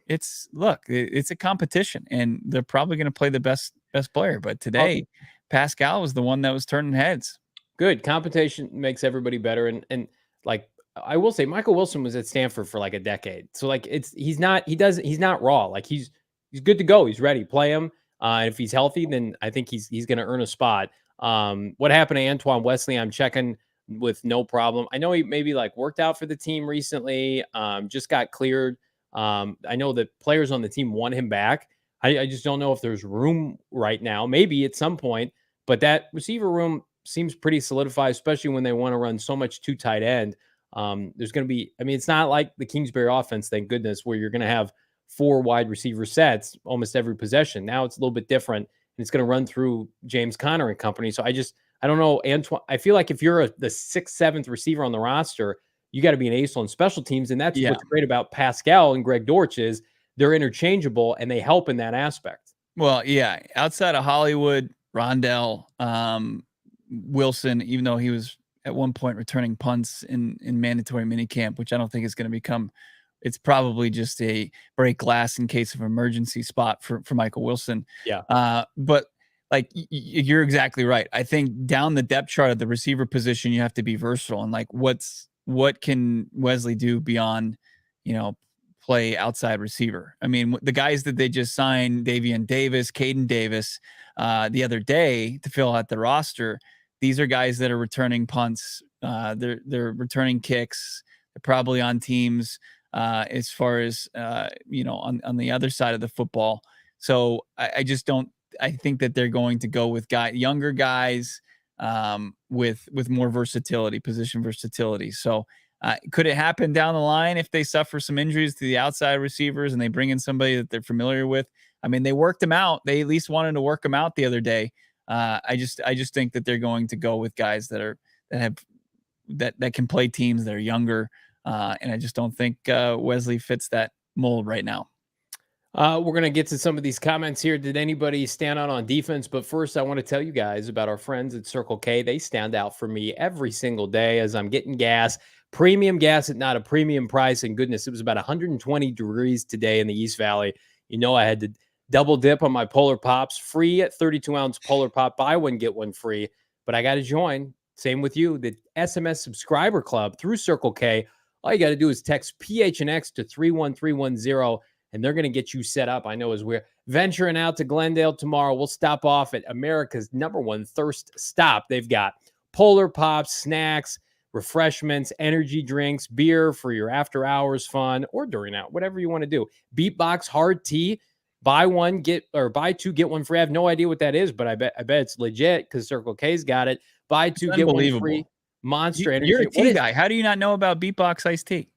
it's a competition, and they're probably going to play the best player. But today, Pascal was the one that was turning heads. Good competition makes everybody better, and like I will say, Michael Wilson was at Stanford for like a decade, so like he's not raw. Like he's good to go. He's ready. Play him. And if he's healthy, then I think he's going to earn a spot. What happened to Antoine Wesley? I'm checking with no problem. I know he maybe like worked out for the team recently. Just got cleared. I know that players on the team want him back. I just don't know if there's room right now. Maybe at some point, but that receiver room seems pretty solidified, especially when they want to run so much 2 tight end. There's going to be, it's not like the Kingsbury offense, thank goodness, where you're going to have 4 wide receiver sets almost every possession. Now it's a little bit different, and it's going to run through James Conner and company. So I don't know, Antoine. I feel like if you're the 6th, 7th receiver on the roster, you got to be an ace on special teams. And that's what's great about Pascal and Greg Dortch is they're interchangeable and they help in that aspect. Well, yeah. Outside of Hollywood, Rondell, Wilson, even though he was at one point returning punts in mandatory minicamp, which I don't think is going to become. It's probably just a break glass in case of emergency spot for Michael Wilson. Yeah. But like you're exactly right. I think down the depth chart of the receiver position, you have to be versatile. And like, what can Wesley do beyond, play outside receiver? I mean, the guys that they just signed, Davian Davis, Caden Davis, the other day to fill out the roster, these are guys that are returning punts. They're returning kicks. They're probably on teams as far as, on the other side of the football. So I just don't, I think that they're going to go with younger guys with more versatility, position versatility. So could it happen down the line if they suffer some injuries to the outside receivers and they bring in somebody that they're familiar with? I mean, they worked them out. They at least wanted to work them out the other day. I just think that they're going to go with guys that can play teams that are younger. And I just don't think Wesley fits that mold right now. We're going to get to some of these comments here. Did anybody stand out on defense? But first, I want to tell you guys about our friends at Circle K. They stand out for me every single day as I'm getting gas. Premium gas at not a premium price. And goodness, it was about 120 degrees today in the East Valley. I had to double dip on my Polar Pops. Free at 32-ounce Polar Pop. Buy one, get one free. But I got to join. Same with you. The SMS Subscriber Club through Circle K. All you got to do is text PHNX to 31310. And they're going to get you set up. I know as we're venturing out to Glendale tomorrow, we'll stop off at America's #1 thirst stop. They've got Polar Pops, snacks, refreshments, energy drinks, beer for your after hours fun or during out, whatever you want to do. Beatbox hard tea, buy two, get one free. I have no idea what that is, but I bet it's legit because Circle K's got it. Buy two, get one free. Monster Energy. You're a tea guy. How do you not know about Beatbox iced tea?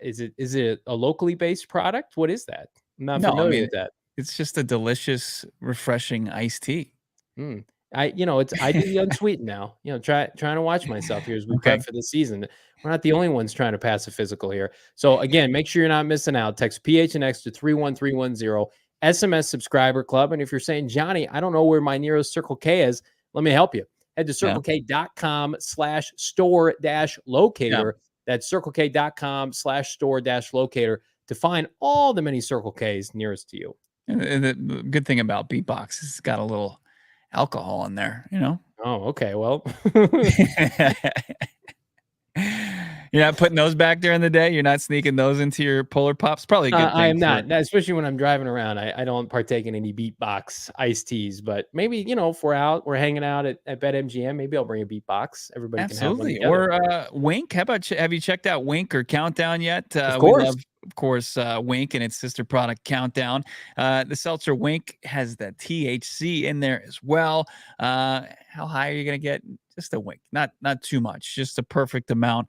Is it a locally based product? What is that? I'm not familiar with that. It's just a delicious, refreshing iced tea. I do the unsweetened now. Trying to watch myself here as we prep for the season. We're not the only ones trying to pass a physical here. So again, make sure you're not missing out. Text PHNX to 31310. SMS Subscriber Club. And if you're saying, Johnny, I don't know where my nearest Circle K is, let me help you. Head to circlek.com/store-locator. That's circlek.com/store-locator to find all the many Circle Ks nearest to you. And the good thing about Beatbox is it's got a little alcohol in there, Oh, okay. Well, you're not putting those back during the day. You're not sneaking those into your Polar Pops. Probably a good thing. I am not, especially when I'm driving around. I don't partake in any Beatbox iced teas, but maybe, if we're hanging out at BetMGM, maybe I'll bring a Beatbox. Everybody Absolutely. can have one together. Or Wink. How about, have you checked out Wink or Countdown yet? Of course. Of course, Wink and its sister product Countdown. The seltzer Wink has the THC in there as well. How high are you going to get? Just a wink, not too much, just a perfect amount.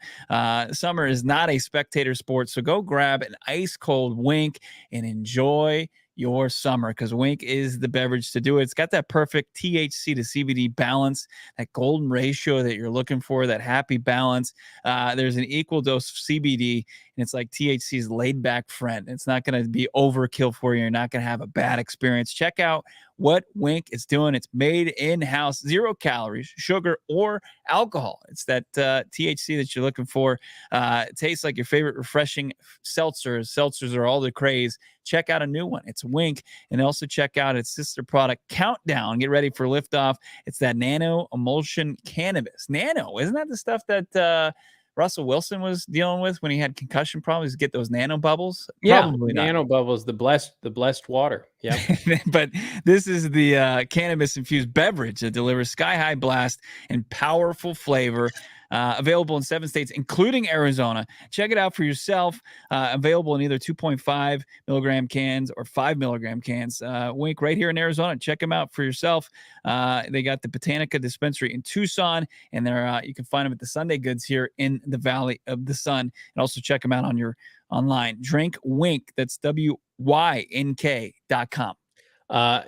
Summer is not a spectator sport, so go grab an ice cold Wink and enjoy your summer, because Wink is the beverage to do it. It's got that perfect THC to CBD balance, that golden ratio that you're looking for, that happy balance. There's an equal dose of CBD, and it's like THC's laid back friend. It's not going to be overkill for you. You're not going to have a bad experience. Check out what Wink is doing. It's made in-house, 0 calories, sugar, or alcohol. It's that THC that you're looking for. It tastes like your favorite refreshing seltzers. Seltzers are all the craze. Check out a new one. It's Wink. And also check out its sister product, Countdown. Get ready for liftoff. It's that nano emulsion cannabis. Nano, isn't that the stuff that Russell Wilson was dealing with when he had concussion problems? Get those nano bubbles. Yeah, Probably not. nano bubbles, the blessed water. Yeah, but this is the cannabis infused beverage that delivers sky high blast and powerful flavor. Available in 7 states, including Arizona. Check it out for yourself. Available in either 2.5 milligram cans or 5 milligram cans. Wink right here in Arizona. Check them out for yourself. They got the Botanica dispensary in Tucson, and they're you can find them at the Sunday Goods here in the Valley of the Sun. And also check them out on your online. Drink Wink. That's WYNK.com.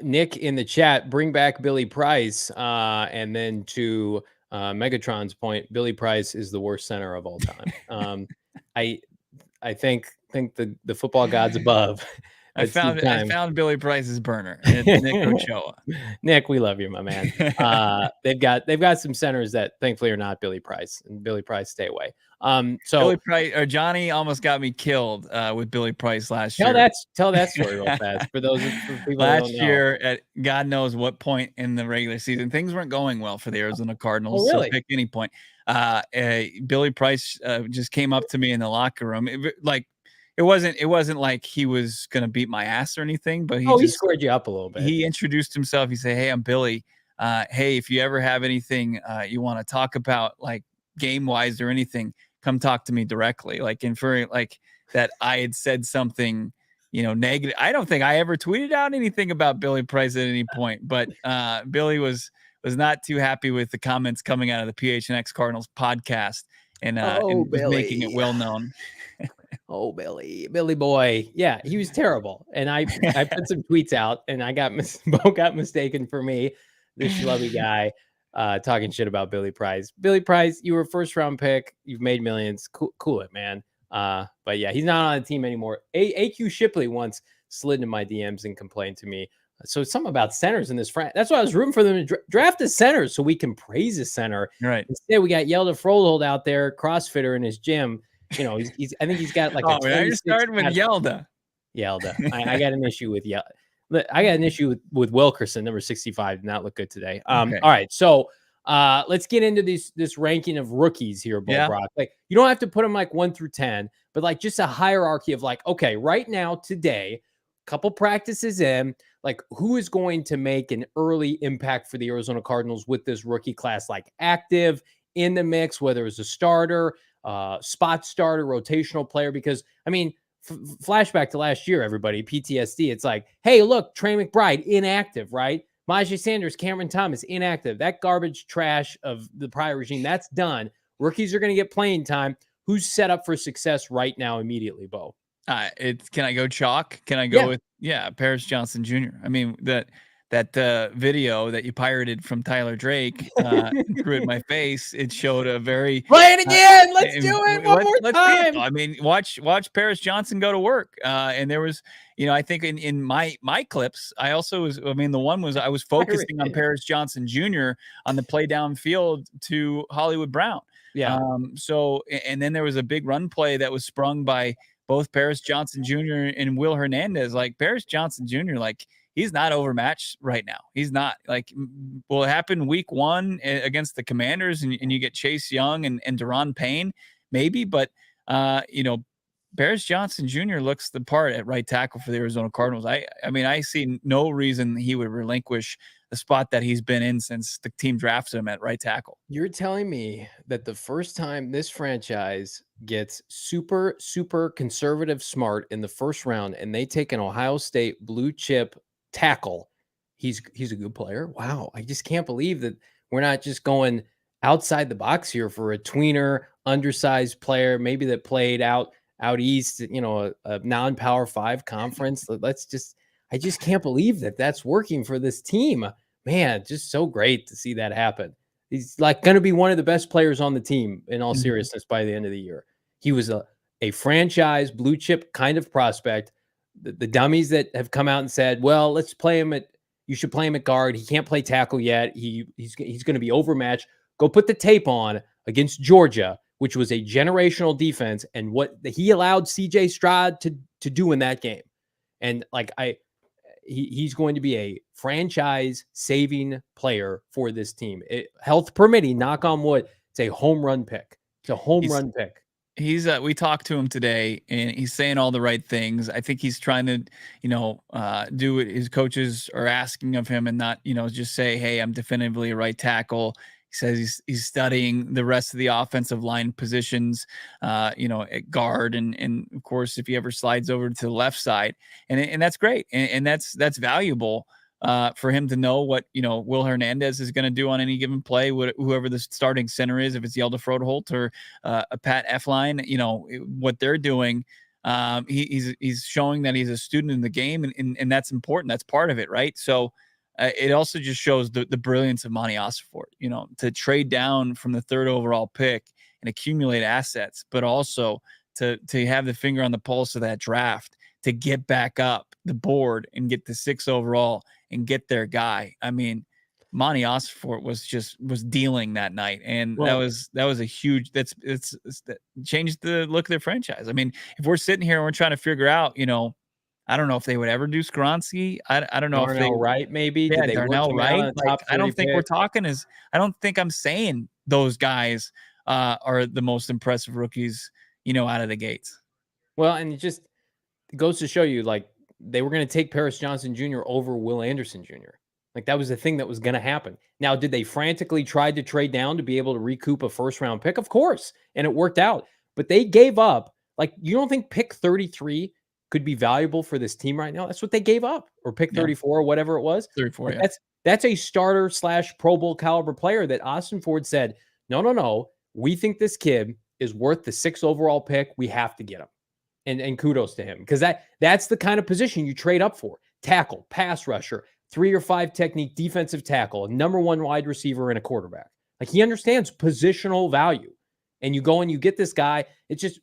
Nick in the chat, bring back Billy Price, and then to Megatron's point, Billy Price is the worst center of all time. I think the football gods above I found Billy Price's burner. And it's Nick Ochoa. Nick, we love you, my man. They've got some centers that thankfully are not Billy Price, and Billy Price, stay away. So Billy Price or Johnny almost got me killed with Billy Price last year. Tell that story real fast for people last who don't know. year at God knows what point in the regular season, things weren't going well for the Arizona Cardinals. Oh, really? So pick any point. Billy Price just came up to me in the locker room. It wasn't like he was going to beat my ass or anything, but he squared you up a little bit. He introduced himself. He said, "Hey, I'm Billy. Hey, if you ever have anything you want to talk about, like game wise or anything, come talk to me directly." Like inferring like that I had said something, negative. I don't think I ever tweeted out anything about Billy Price at any point, but Billy was not too happy with the comments coming out of the PHNX Cardinals podcast and was making it well known. Oh, Billy boy. Yeah, he was terrible. And I put some tweets out and Bo got mistaken for me, this schlubby guy, talking shit about Billy Price. Billy Price, you were a first round pick. You've made millions. Cool it, man. But yeah, he's not on the team anymore. AQ Shipley once slid into my DMs and complained to me. So something about centers in this franchise. That's why I was rooting for them to draft a center so we can praise a center. Right. Instead, we got Yelda Frohold out there, CrossFitter in his gym. I think he's got like you're starting with Yelda. I got an issue with Yelda. I got an issue with Wilkerson, number 65. Did not look good today. Okay. All right. So let's get into this ranking of rookies here, Brock. Like, you don't have to put them like 1 through 10, but like just a hierarchy of like, okay, right now, today, couple practices in, like who is going to make an early impact for the Arizona Cardinals with this rookie class, like active in the mix, whether it's a starter, spot starter, rotational player. Because I mean, flashback to last year, everybody, PTSD. It's like, hey, look, Trey McBride inactive, right? Myjai Sanders, Cameron Thomas inactive. That garbage trash of the prior regime, that's done. Rookies are going to get playing time. Who's set up for success right now immediately, Bo? Can I go chalk? Can I go with Paris Johnson Jr.? I mean, that video that you pirated from Tyler Drake threw at my face. It showed a very play it again. Let's do it one more time. I mean, watch Paris Johnson go to work. And there was, I think in my clips, I also was. I mean, the one was I was focusing on Paris Johnson Jr. on the play downfield to Hollywood Brown. Yeah. So and then there was a big run play that was sprung by both Paris Johnson Jr. and Will Hernandez. Like Paris Johnson Jr., like he's not overmatched right now. He's not. Like, will it happen week 1 against the Commanders and you get Chase Young and Deron Payne? Maybe, but Paris Johnson Jr. looks the part at right tackle for the Arizona Cardinals. I mean, I see no reason he would relinquish the spot that he's been in since the team drafted him at right tackle. You're telling me that the first time this franchise gets super, super conservative smart in the first round and they take an Ohio State blue chip tackle, he's a good player? Wow. I just can't believe that we're not just going outside the box here for a tweener, undersized player, maybe that played out east, a non-Power 5 conference. I just can't believe that that's working for this team. Man, just so great to see that happen. He's like going to be one of the best players on the team in all seriousness by the end of the year. He was a franchise blue chip kind of prospect. The dummies that have come out and said, well, let's play him you should play him at guard. He can't play tackle yet. He's going to be overmatched. Go put the tape on against Georgia, which was a generational defense, and what he allowed CJ Stroud to do in that game. And like he's going to be a franchise-saving player for this team. Health permitting, knock on wood, it's a home run pick. It's a home run pick. He's we talked to him today, and he's saying all the right things. I think he's trying to, do what his coaches are asking of him, and not, just say, "Hey, I'm definitively a right tackle." He says he's studying the rest of the offensive line positions, at guard, and of course, if he ever slides over to the left side, and that's great, and that's valuable for him to know what Will Hernandez is going to do on any given play, whoever the starting center is, if it's Yelda Froholt or a Pat Elflein, what they're doing. He's showing that he's a student in the game, and that's important. That's part of it, right? So. It also just shows the brilliance of Monty Ossenfort, to trade down from the 3rd overall pick and accumulate assets, but also to have the finger on the pulse of that draft, to get back up the board and get the 6 overall and get their guy. I mean, Monty Osfort was dealing that night, and that was a huge. That changed the look of their franchise. I mean, if we're sitting here and we're trying to figure out, I don't know if they would ever do Skoronski. I don't know if they Wright maybe. Yeah, Did they Darnell Wright. Like, I don't think we're talking as. I don't think I'm saying those guys are the most impressive rookies, out of the gates. Well, and it goes to show you, like, they were going to take Paris Johnson Jr. over Will Anderson Jr. Like, that was the thing that was going to happen. Now, did they frantically try to trade down to be able to recoup a first-round pick? Of course, and it worked out. But they gave up. Like, you don't think pick 33 could be valuable for this team right now? That's what they gave up, or pick 34 or whatever it was. 34, like, that's a starter / Pro Bowl caliber player that Ossenfort said, no, we think this kid is worth the 6th overall pick. We have to get him. And kudos to him, because that's the kind of position you trade up for. Tackle, pass rusher, 3 or 5 technique, defensive tackle, a number 1 wide receiver, and a quarterback. Like, he understands positional value. And you go and you get this guy. It's just,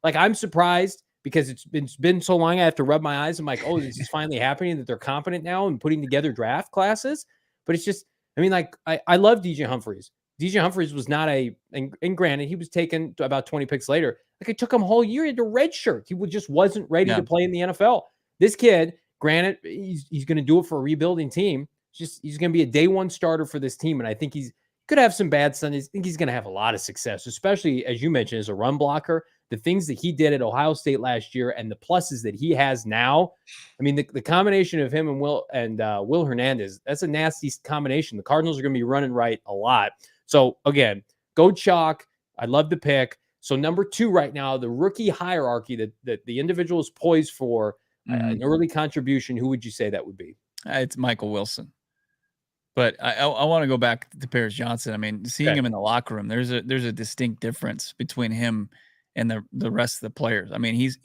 I'm surprised because it's been so long. I have to rub my eyes. I'm like, oh, this is finally happening, that they're competent now and putting together draft classes. But it's just, I mean, like, I love DJ Humphries. DJ Humphries was not and granted, he was taken about 20 picks later. Like, it took him a whole year. He had a red shirt. He just wasn't ready to play in the NFL. This kid, granted, he's going to do it for a rebuilding team. He's going to be a day 1 starter for this team. And I think he's could have some bad Sundays. I think he's going to have a lot of success, especially, as you mentioned, as a run blocker. The things that he did at Ohio State last year and the pluses that he has now. I mean, the combination of him and Will Hernandez, that's a nasty combination. The Cardinals are going to be running right a lot. So, again, go chalk. I love the pick. So, number 2 right now, the rookie hierarchy that the individual is poised for an early contribution, who would you say that would be? It's Michael Wilson. But I want to go back to Paris Johnson. I mean, seeing him in the locker room, there's a distinct difference between him and the rest of the players. I mean, he's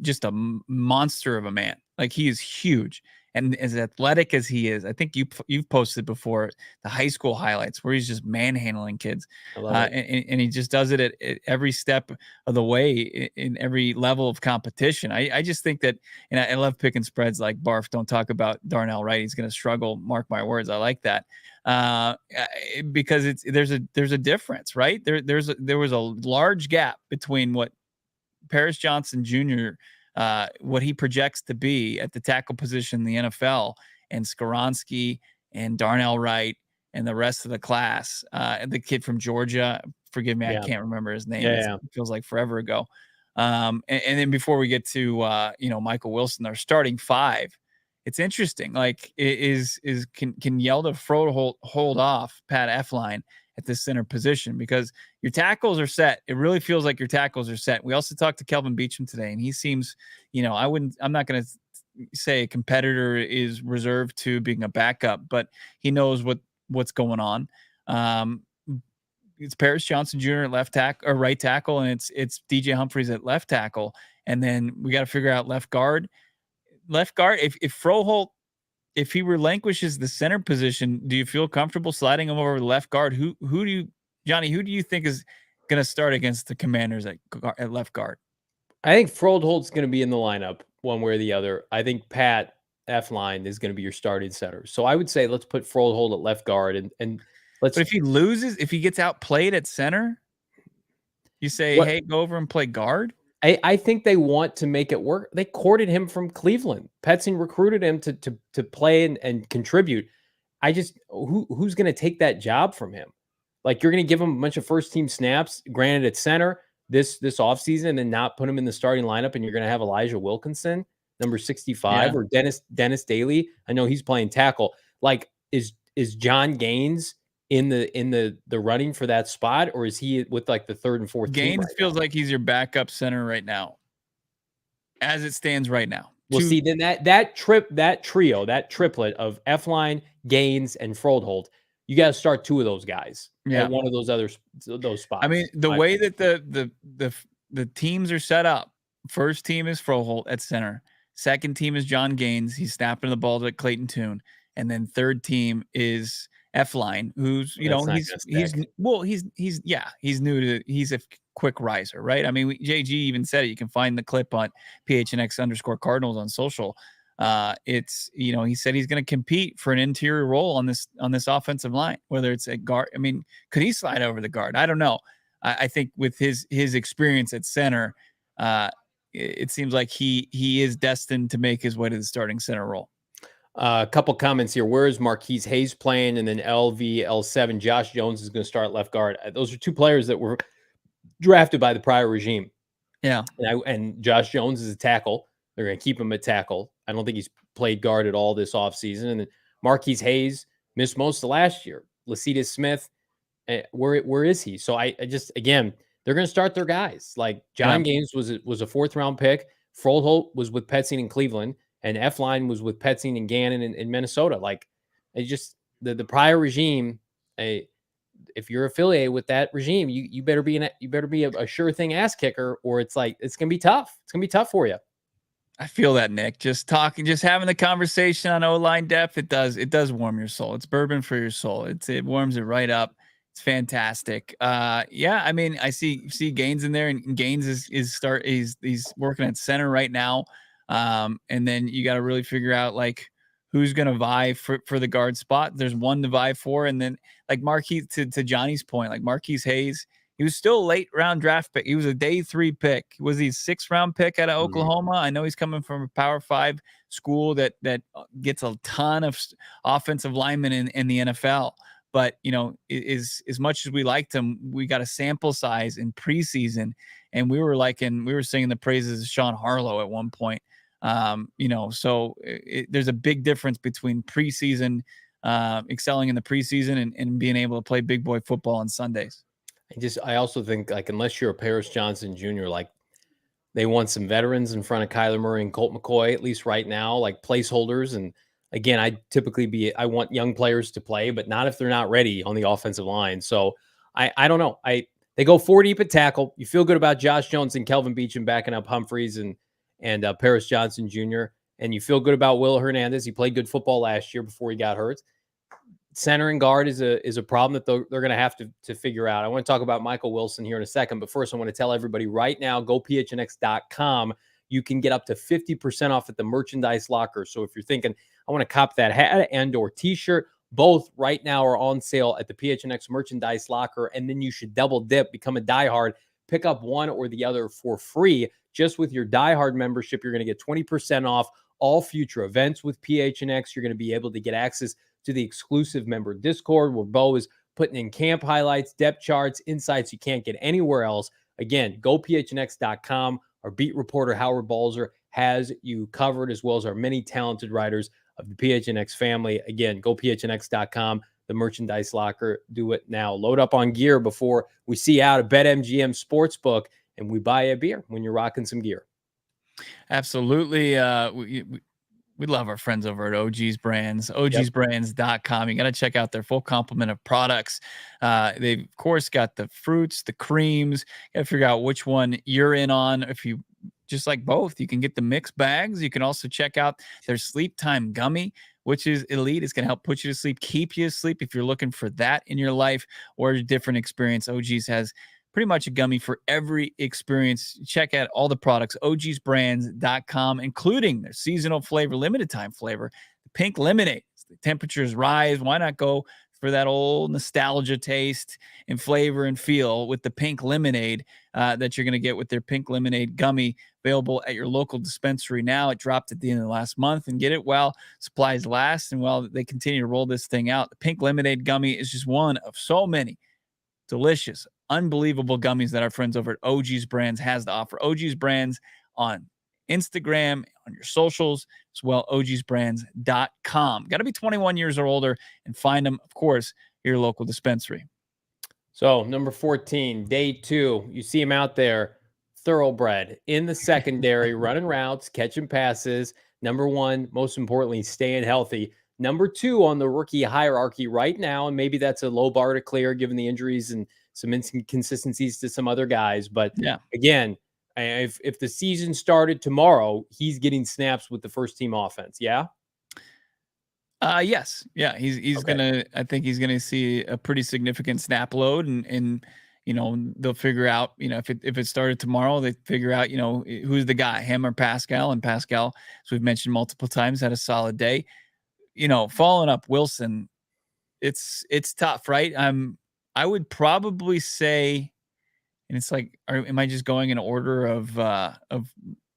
just a monster of a man. Like, he is huge. And as athletic as he is, I think you've posted before the high school highlights where he's just manhandling kids. And he just does it at every step of the way in every level of competition. I just think that, and I love picking spreads like Barf. Don't talk about Darnell Wright. He's going to struggle. Mark my words. I like that because there's a difference, right? There was a large gap between what Paris Johnson Jr. What he projects to be at the tackle position in the NFL, and Skoronski and Darnell Wright and the rest of the class. The kid from Georgia, forgive me, I can't remember his name. It feels like forever ago. And then before we get to Michael Wilson, our starting 5, it's interesting. Like, can Yelda Froholt hold off Pat Elflein at the center position, because your tackles are set. It really feels like your tackles are set. We also talked to Kelvin Beachum today, and he seems, I'm not going to say a competitor is reserved to being a backup, but he knows what's going on. It's Paris Johnson Jr. at left tackle or right tackle, and it's DJ Humphries at left tackle. And then we got to figure out left guard. If Froholt, if he relinquishes the center position, do you feel comfortable sliding him over to left guard? Who do you think is going to start against the Commanders at left guard? I think Froholt's going to be in the lineup one way or the other. I think Pat Elflein is going to be your starting center. So I would say let's put Froholt at left guard and let's. But if he gets outplayed at center, you say, hey, go over and play guard. I think they want to make it work. They courted him from Cleveland. Petzing recruited him to play and contribute. Who's going to take that job from him? Like, you're going to give him a bunch of first team snaps, granted at center this offseason, and not put him in the starting lineup, and you're going to have Elijah Wilkinson, number 65, or Dennis Daly. I know he's playing tackle. Like, is John Gaines in the running for that spot, or is he with like the 3rd and 4th? Gaines feels like he's your backup center right now, as it stands right now. Well, see, then that triplet of Elflein, Gaines, and Froholt, you got to start 2 of those guys at one of those spots. I mean, the way that the teams are set up, first team is Froholt at center, second team is John Gaines. He's snapping the ball to Clayton Tune, and then third team is F-line, who's, you know, he's new to, he's a quick riser, right? I mean, JG even said it. You can find the clip on PHNX_Cardinals on social. It's, you know, he said he's going to compete for an interior role on this offensive line, whether it's a guard. I mean, could he slide over the guard? I don't know. I think with his experience at center, it seems like he is destined to make his way to the starting center role. A couple comments here. Where is Marquise Hayes playing? And then LVL7, Josh Jones is going to start left guard. Those are two players that were drafted by the prior regime. Yeah. And Josh Jones is a tackle. They're going to keep him at tackle. I don't think he's played guard at all this offseason. And then Marquise Hayes missed most of last year. Lecitus Smith, where is he? So I just, again, they're going to start their guys. Like John Gaines was a fourth-round pick. Froholt was with Petzing in Cleveland. And F-line was with Petzing and Gannon in Minnesota. Like, it just the prior regime. If you're affiliated with that regime, you better be a sure thing ass kicker, or it's gonna be tough. It's gonna be tough for you. I feel that, Nick. Just having the conversation on O-line depth, it does warm your soul. It's bourbon for your soul. It warms it right up. It's fantastic. Yeah, I mean, I see Gaines in there, and Gaines he's working at center right now. And then you got to really figure out like who's going to vie for the guard spot. There's one to vie for. And then like Marquise, to Johnny's point, like Marquise Hayes, he was still a late round draft pick. He was a day 3 pick. Was he a 6th round pick out of Oklahoma? I know he's coming from a Power 5 school that gets a ton of offensive linemen in the NFL. But, you know, as much as we liked him, we got a sample size in preseason, and we were singing the praises of Sean Harlow at one point. You know, so there's a big difference between preseason, excelling in the preseason and being able to play big boy football on Sundays. I also think, like, unless you're a Paris Johnson Jr., like, they want some veterans in front of Kyler Murray and Colt McCoy, at least right now, like placeholders. And again, I want young players to play, but not if they're not ready on the offensive line. So I don't know. They go 4 deep at tackle. You feel good about Josh Jones and Kelvin Beachum backing up Humphreys and Paris Johnson Jr. And you feel good about Will Hernandez. He played good football last year before he got hurt. Center and guard is a problem that they're going to have to figure out. I want to talk about Michael Wilson here in a second, but first I want to tell everybody right now, go PHNX.com. You can get up to 50% off at the merchandise locker. So if you're thinking, I want to cop that hat and or t-shirt, both right now are on sale at the PHNX merchandise locker. And then you should double dip, become a diehard, pick up one or the other for free. Just with your diehard membership, you're going to get 20% off all future events with PHNX. You're going to be able to get access to the exclusive member Discord, where Bo is putting in camp highlights, depth charts, insights you can't get anywhere else. Again, go PHNX.com. Our beat reporter, Howard Balzer, has you covered, as well as our many talented writers of the PHNX family. Again, go PHNX.com, the merchandise locker. Do it now. Load up on gear before we see out a BetMGM Sportsbook, and we buy a beer when you're rocking some gear. Absolutely. We love our friends over at OG's Brands, ogsbrands.com. You got to check out their full complement of products. They've, of course, got the fruits, the creams. You got to figure out which one you're in on. If you just like both, you can get the mixed bags. You can also check out their Sleep Time Gummy, which is elite. It's going to help put you to sleep, keep you asleep if you're looking for that in your life or a different experience. OG's has pretty much a gummy for every experience. Check out all the products, ogsbrands.com, including their seasonal flavor, limited time flavor, the pink lemonade. The temperatures rise. Why not go for that old nostalgia taste and flavor and feel with the pink lemonade that you're going to get with their pink lemonade gummy, available at your local dispensary now. It dropped at the end of the last month, and get it while supplies last and while they continue to roll this thing out. The pink lemonade gummy is just one of so many delicious, unbelievable gummies that our friends over at OG's Brands has to offer. OG's Brands on Instagram, on your socials, as well, ogsbrands.com. Got to be 21 years or older and find them, of course, your local dispensary. So, number 14, day 2, you see him out there, thoroughbred in the secondary, running routes, catching passes. Number 1, most importantly, staying healthy. Number 2 on the rookie hierarchy right now, and maybe that's a low bar to clear given the injuries and some inconsistencies to some other guys. But yeah, again, if the season started tomorrow, he's getting snaps with the first team offense. Yeah. Yes. Yeah. He's Okay. I think he's gonna see a pretty significant snap load, and they'll figure out, if it started tomorrow, they figure out, who's the guy, him or Pascal. And Pascal, as we've mentioned multiple times, had a solid day. Following up Wilson, it's tough, right? I would probably say, and it's like, am I just going in order of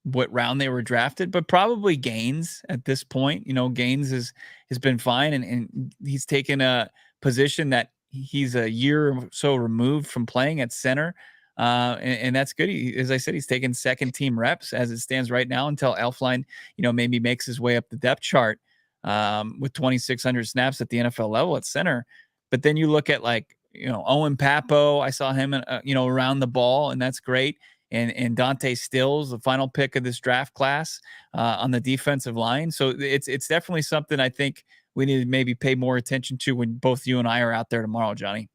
what round they were drafted? But probably Gaines at this point. Gaines has been fine, and he's taken a position that he's a year or so removed from playing at center. And that's good. As I said, he's taken second team reps as it stands right now until Elflein, maybe makes his way up the depth chart with 2,600 snaps at the NFL level at center. But then you look at Owen Papo. I saw him, around the ball, and that's great. And Dante Stills, the final pick of this draft class on the defensive line. So it's definitely something I think we need to maybe pay more attention to when both you and I are out there tomorrow, Johnny.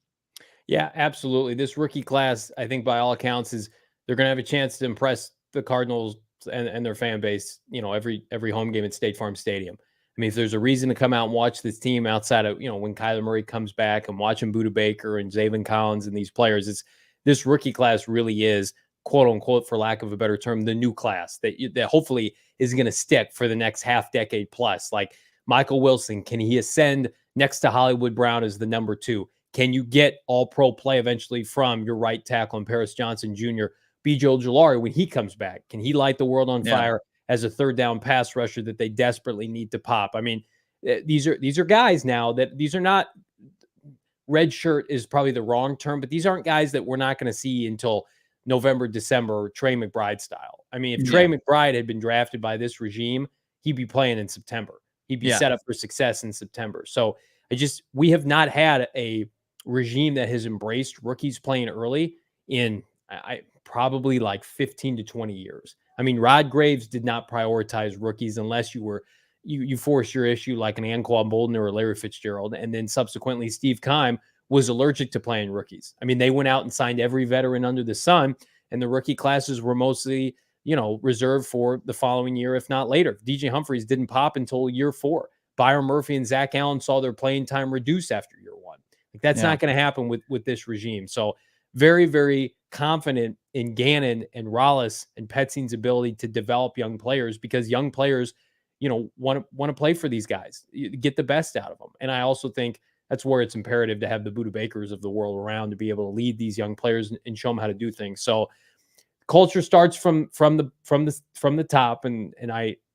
Yeah, absolutely. This rookie class, I think by all accounts, they're going to have a chance to impress the Cardinals and their fan base, every home game at State Farm Stadium. I mean, if there's a reason to come out and watch this team outside of, when Kyler Murray comes back, and watching Budda Baker and Zayvon Collins and these players, this rookie class really is, quote unquote, for lack of a better term, the new class that hopefully is going to stick for the next half decade plus. Like Michael Wilson, can he ascend next to Hollywood Brown as the number 2? Can you get all pro play eventually from your right tackle and Paris Johnson Jr., B.J. Ojulari, when he comes back? Can he light the world on fire as a third down pass rusher that they desperately need to pop? I mean, these are guys now that these are not, red shirt is probably the wrong term, but these aren't guys that we're not going to see until November, December, Trey McBride style. I mean, if Trey McBride had been drafted by this regime, he'd be playing in September. He'd be set up for success in September. So we have not had a regime that has embraced rookies playing early in probably like 15 to 20 years. I mean, Rod Graves did not prioritize rookies unless you force your issue like an Anquan Bolden or Larry Fitzgerald. And then subsequently, Steve Keim was allergic to playing rookies. I mean, they went out and signed every veteran under the sun, and the rookie classes were mostly, reserved for the following year, if not later. DJ Humphries didn't pop until year 4. Byron Murphy and Zach Allen saw their playing time reduce after year 1. Like that's not going to happen with this regime. So very, very confident in Gannon and Rollis and Petzine's ability to develop young players, because young players, want to play for these guys, get the best out of them. And I also think that's where it's imperative to have the Budda Bakers of the world around to be able to lead these young players and show them how to do things. So culture starts from the top. And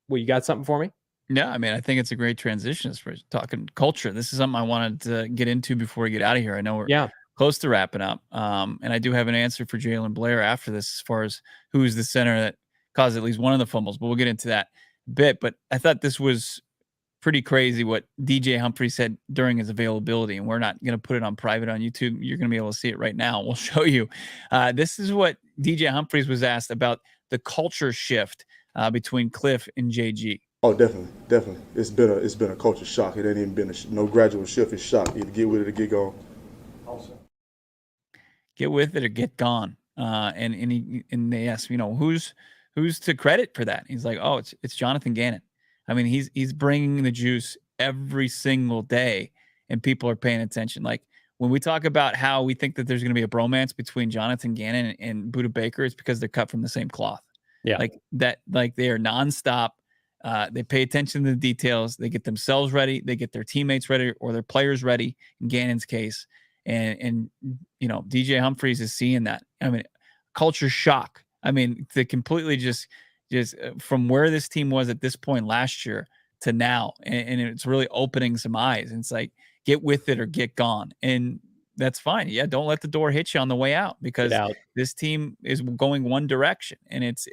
you got something for me? Yeah, I mean, I think it's a great transition as we're talking culture. This is something I wanted to get into before we get out of here. I know we're close to wrapping up. And I do have an answer for Jalen Blair after this, as far as who's the center that caused at least one of the fumbles, but we'll get into that a bit. But I thought this was pretty crazy what DJ Humphrey said during his availability, and we're not going to put it on private on YouTube. You're going to be able to see it right now. We'll show you. This is what DJ Humphreys was asked about the culture shift between Cliff and JG. Oh, definitely. It's been a culture shock. It ain't even been no gradual shift. It's shock. Either get with it or get gone. Also. Get with it or get gone. And they asked, who's to credit for that? He's like, oh, it's Jonathan Gannon. I mean, he's bringing the juice every single day, and people are paying attention. Like when we talk about how we think that there's going to be a bromance between Jonathan Gannon and Budda Baker, it's because they're cut from the same cloth. Yeah, like that. Like they are nonstop. They pay attention to the details. They get themselves ready. They get their teammates ready or their players ready. In Gannon's case, and DJ Humphreys is seeing that. I mean, culture shock. I mean, to completely just from where this team was at this point last year to now, and it's really opening some eyes. And it's like, get with it or get gone, and that's fine. Yeah, don't let the door hit you on the way out, because this team is going one direction, and it's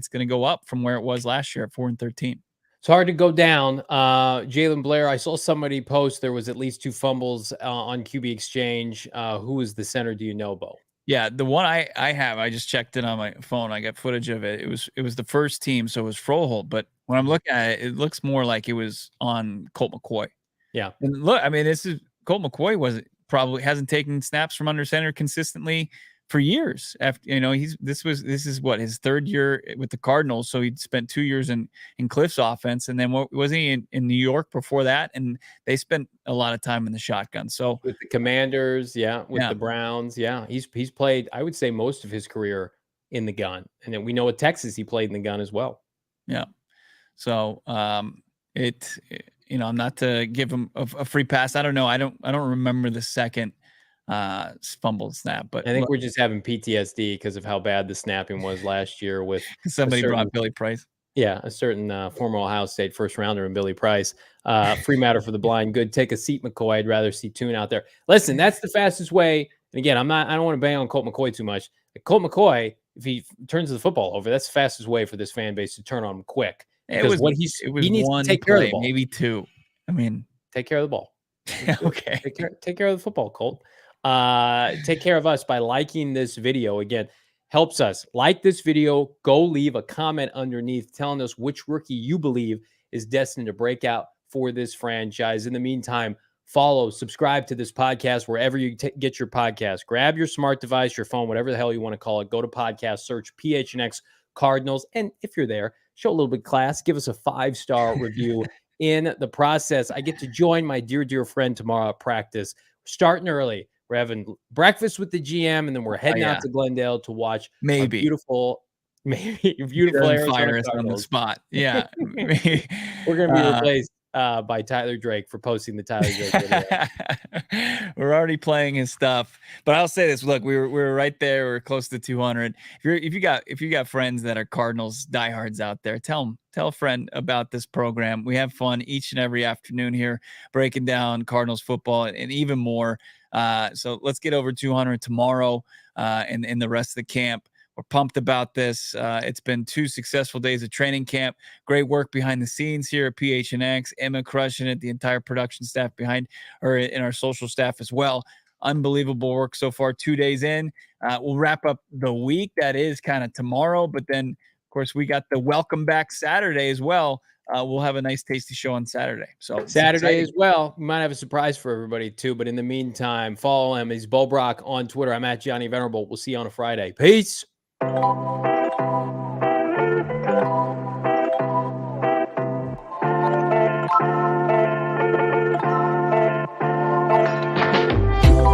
going to go up from where it was last year at 4-13. It's hard to go down. Jalen Blair, I saw somebody post there was at least 2 fumbles on QB Exchange. Who is the center? Do you know, Bo? Yeah, the one I have, I just checked it on my phone. I got footage of it. It was the first team, so it was Froholt. But when I'm looking at it, it looks more like it was on Colt McCoy. Yeah. And look, I mean, Colt McCoy probably hasn't taken snaps from under center consistently for years. After this is what his third year with the Cardinals, so he'd spent 2 years in Cliff's offense, and then wasn't he in New York before that? And they spent a lot of time in the shotgun. So with the Commanders, the Browns, he's played, I would say, most of his career in the gun, and then we know at Texas he played in the gun as well. Yeah, so I'm not to give him a free pass. I don't know. I don't remember the second fumble snap, but I think we're just having PTSD because of how bad the snapping was last year with somebody brought Billy Price. Yeah, a certain former Ohio State first rounder in Billy Price. Free matter for the blind. Good. Take a seat, McCoy. I'd rather see Tune out there. Listen, that's the fastest way. And again, I don't want to bang on Colt McCoy too much. Colt McCoy, if he turns the football over, that's the fastest way for this fan base to turn on him quick. He needs to take care of the ball. Maybe two. I mean, take care of the ball. Okay. Take care of the football, Colt. Take care of us by liking this video. Again, helps us. Like this video. Go leave a comment underneath telling us which rookie you believe is destined to break out for this franchise. In the meantime, follow, subscribe to this podcast wherever you get your podcast. Grab your smart device, your phone, whatever the hell you want to call it. Go to podcast, search PHNX Cardinals. And if you're there, show a little bit of class. Give us a 5-star review. In the process, I get to join my dear friend tomorrow at practice. Starting early. We're having breakfast with the GM, and then we're heading out to Glendale to watch beautiful Arizona Cardinals on the spot. Yeah. We're going to be replaced by Tyler Drake for posting the Tyler Drake video. We're already playing his stuff, but I'll say this: look, we were right there. We're close to 200. If you got friends that are Cardinals diehards out there, tell a friend about this program. We have fun each and every afternoon here, breaking down Cardinals football and even more. So let's get over 200 tomorrow and in the rest of the camp. We're pumped about this. It's been 2 successful days of training camp. Great work behind the scenes here at PHNX. Emma crushing it. The entire production staff behind her and our social staff as well. Unbelievable work so far. 2 days in. We'll wrap up the week. That is kind of tomorrow. But then, of course, we got the welcome back Saturday as well. We'll have a nice tasty show on Saturday. So Saturday as well. We might have a surprise for everybody too. But in the meantime, follow him. He's Bo Brock on Twitter. I'm at Johnny Venerable. We'll see you on a Friday. Peace.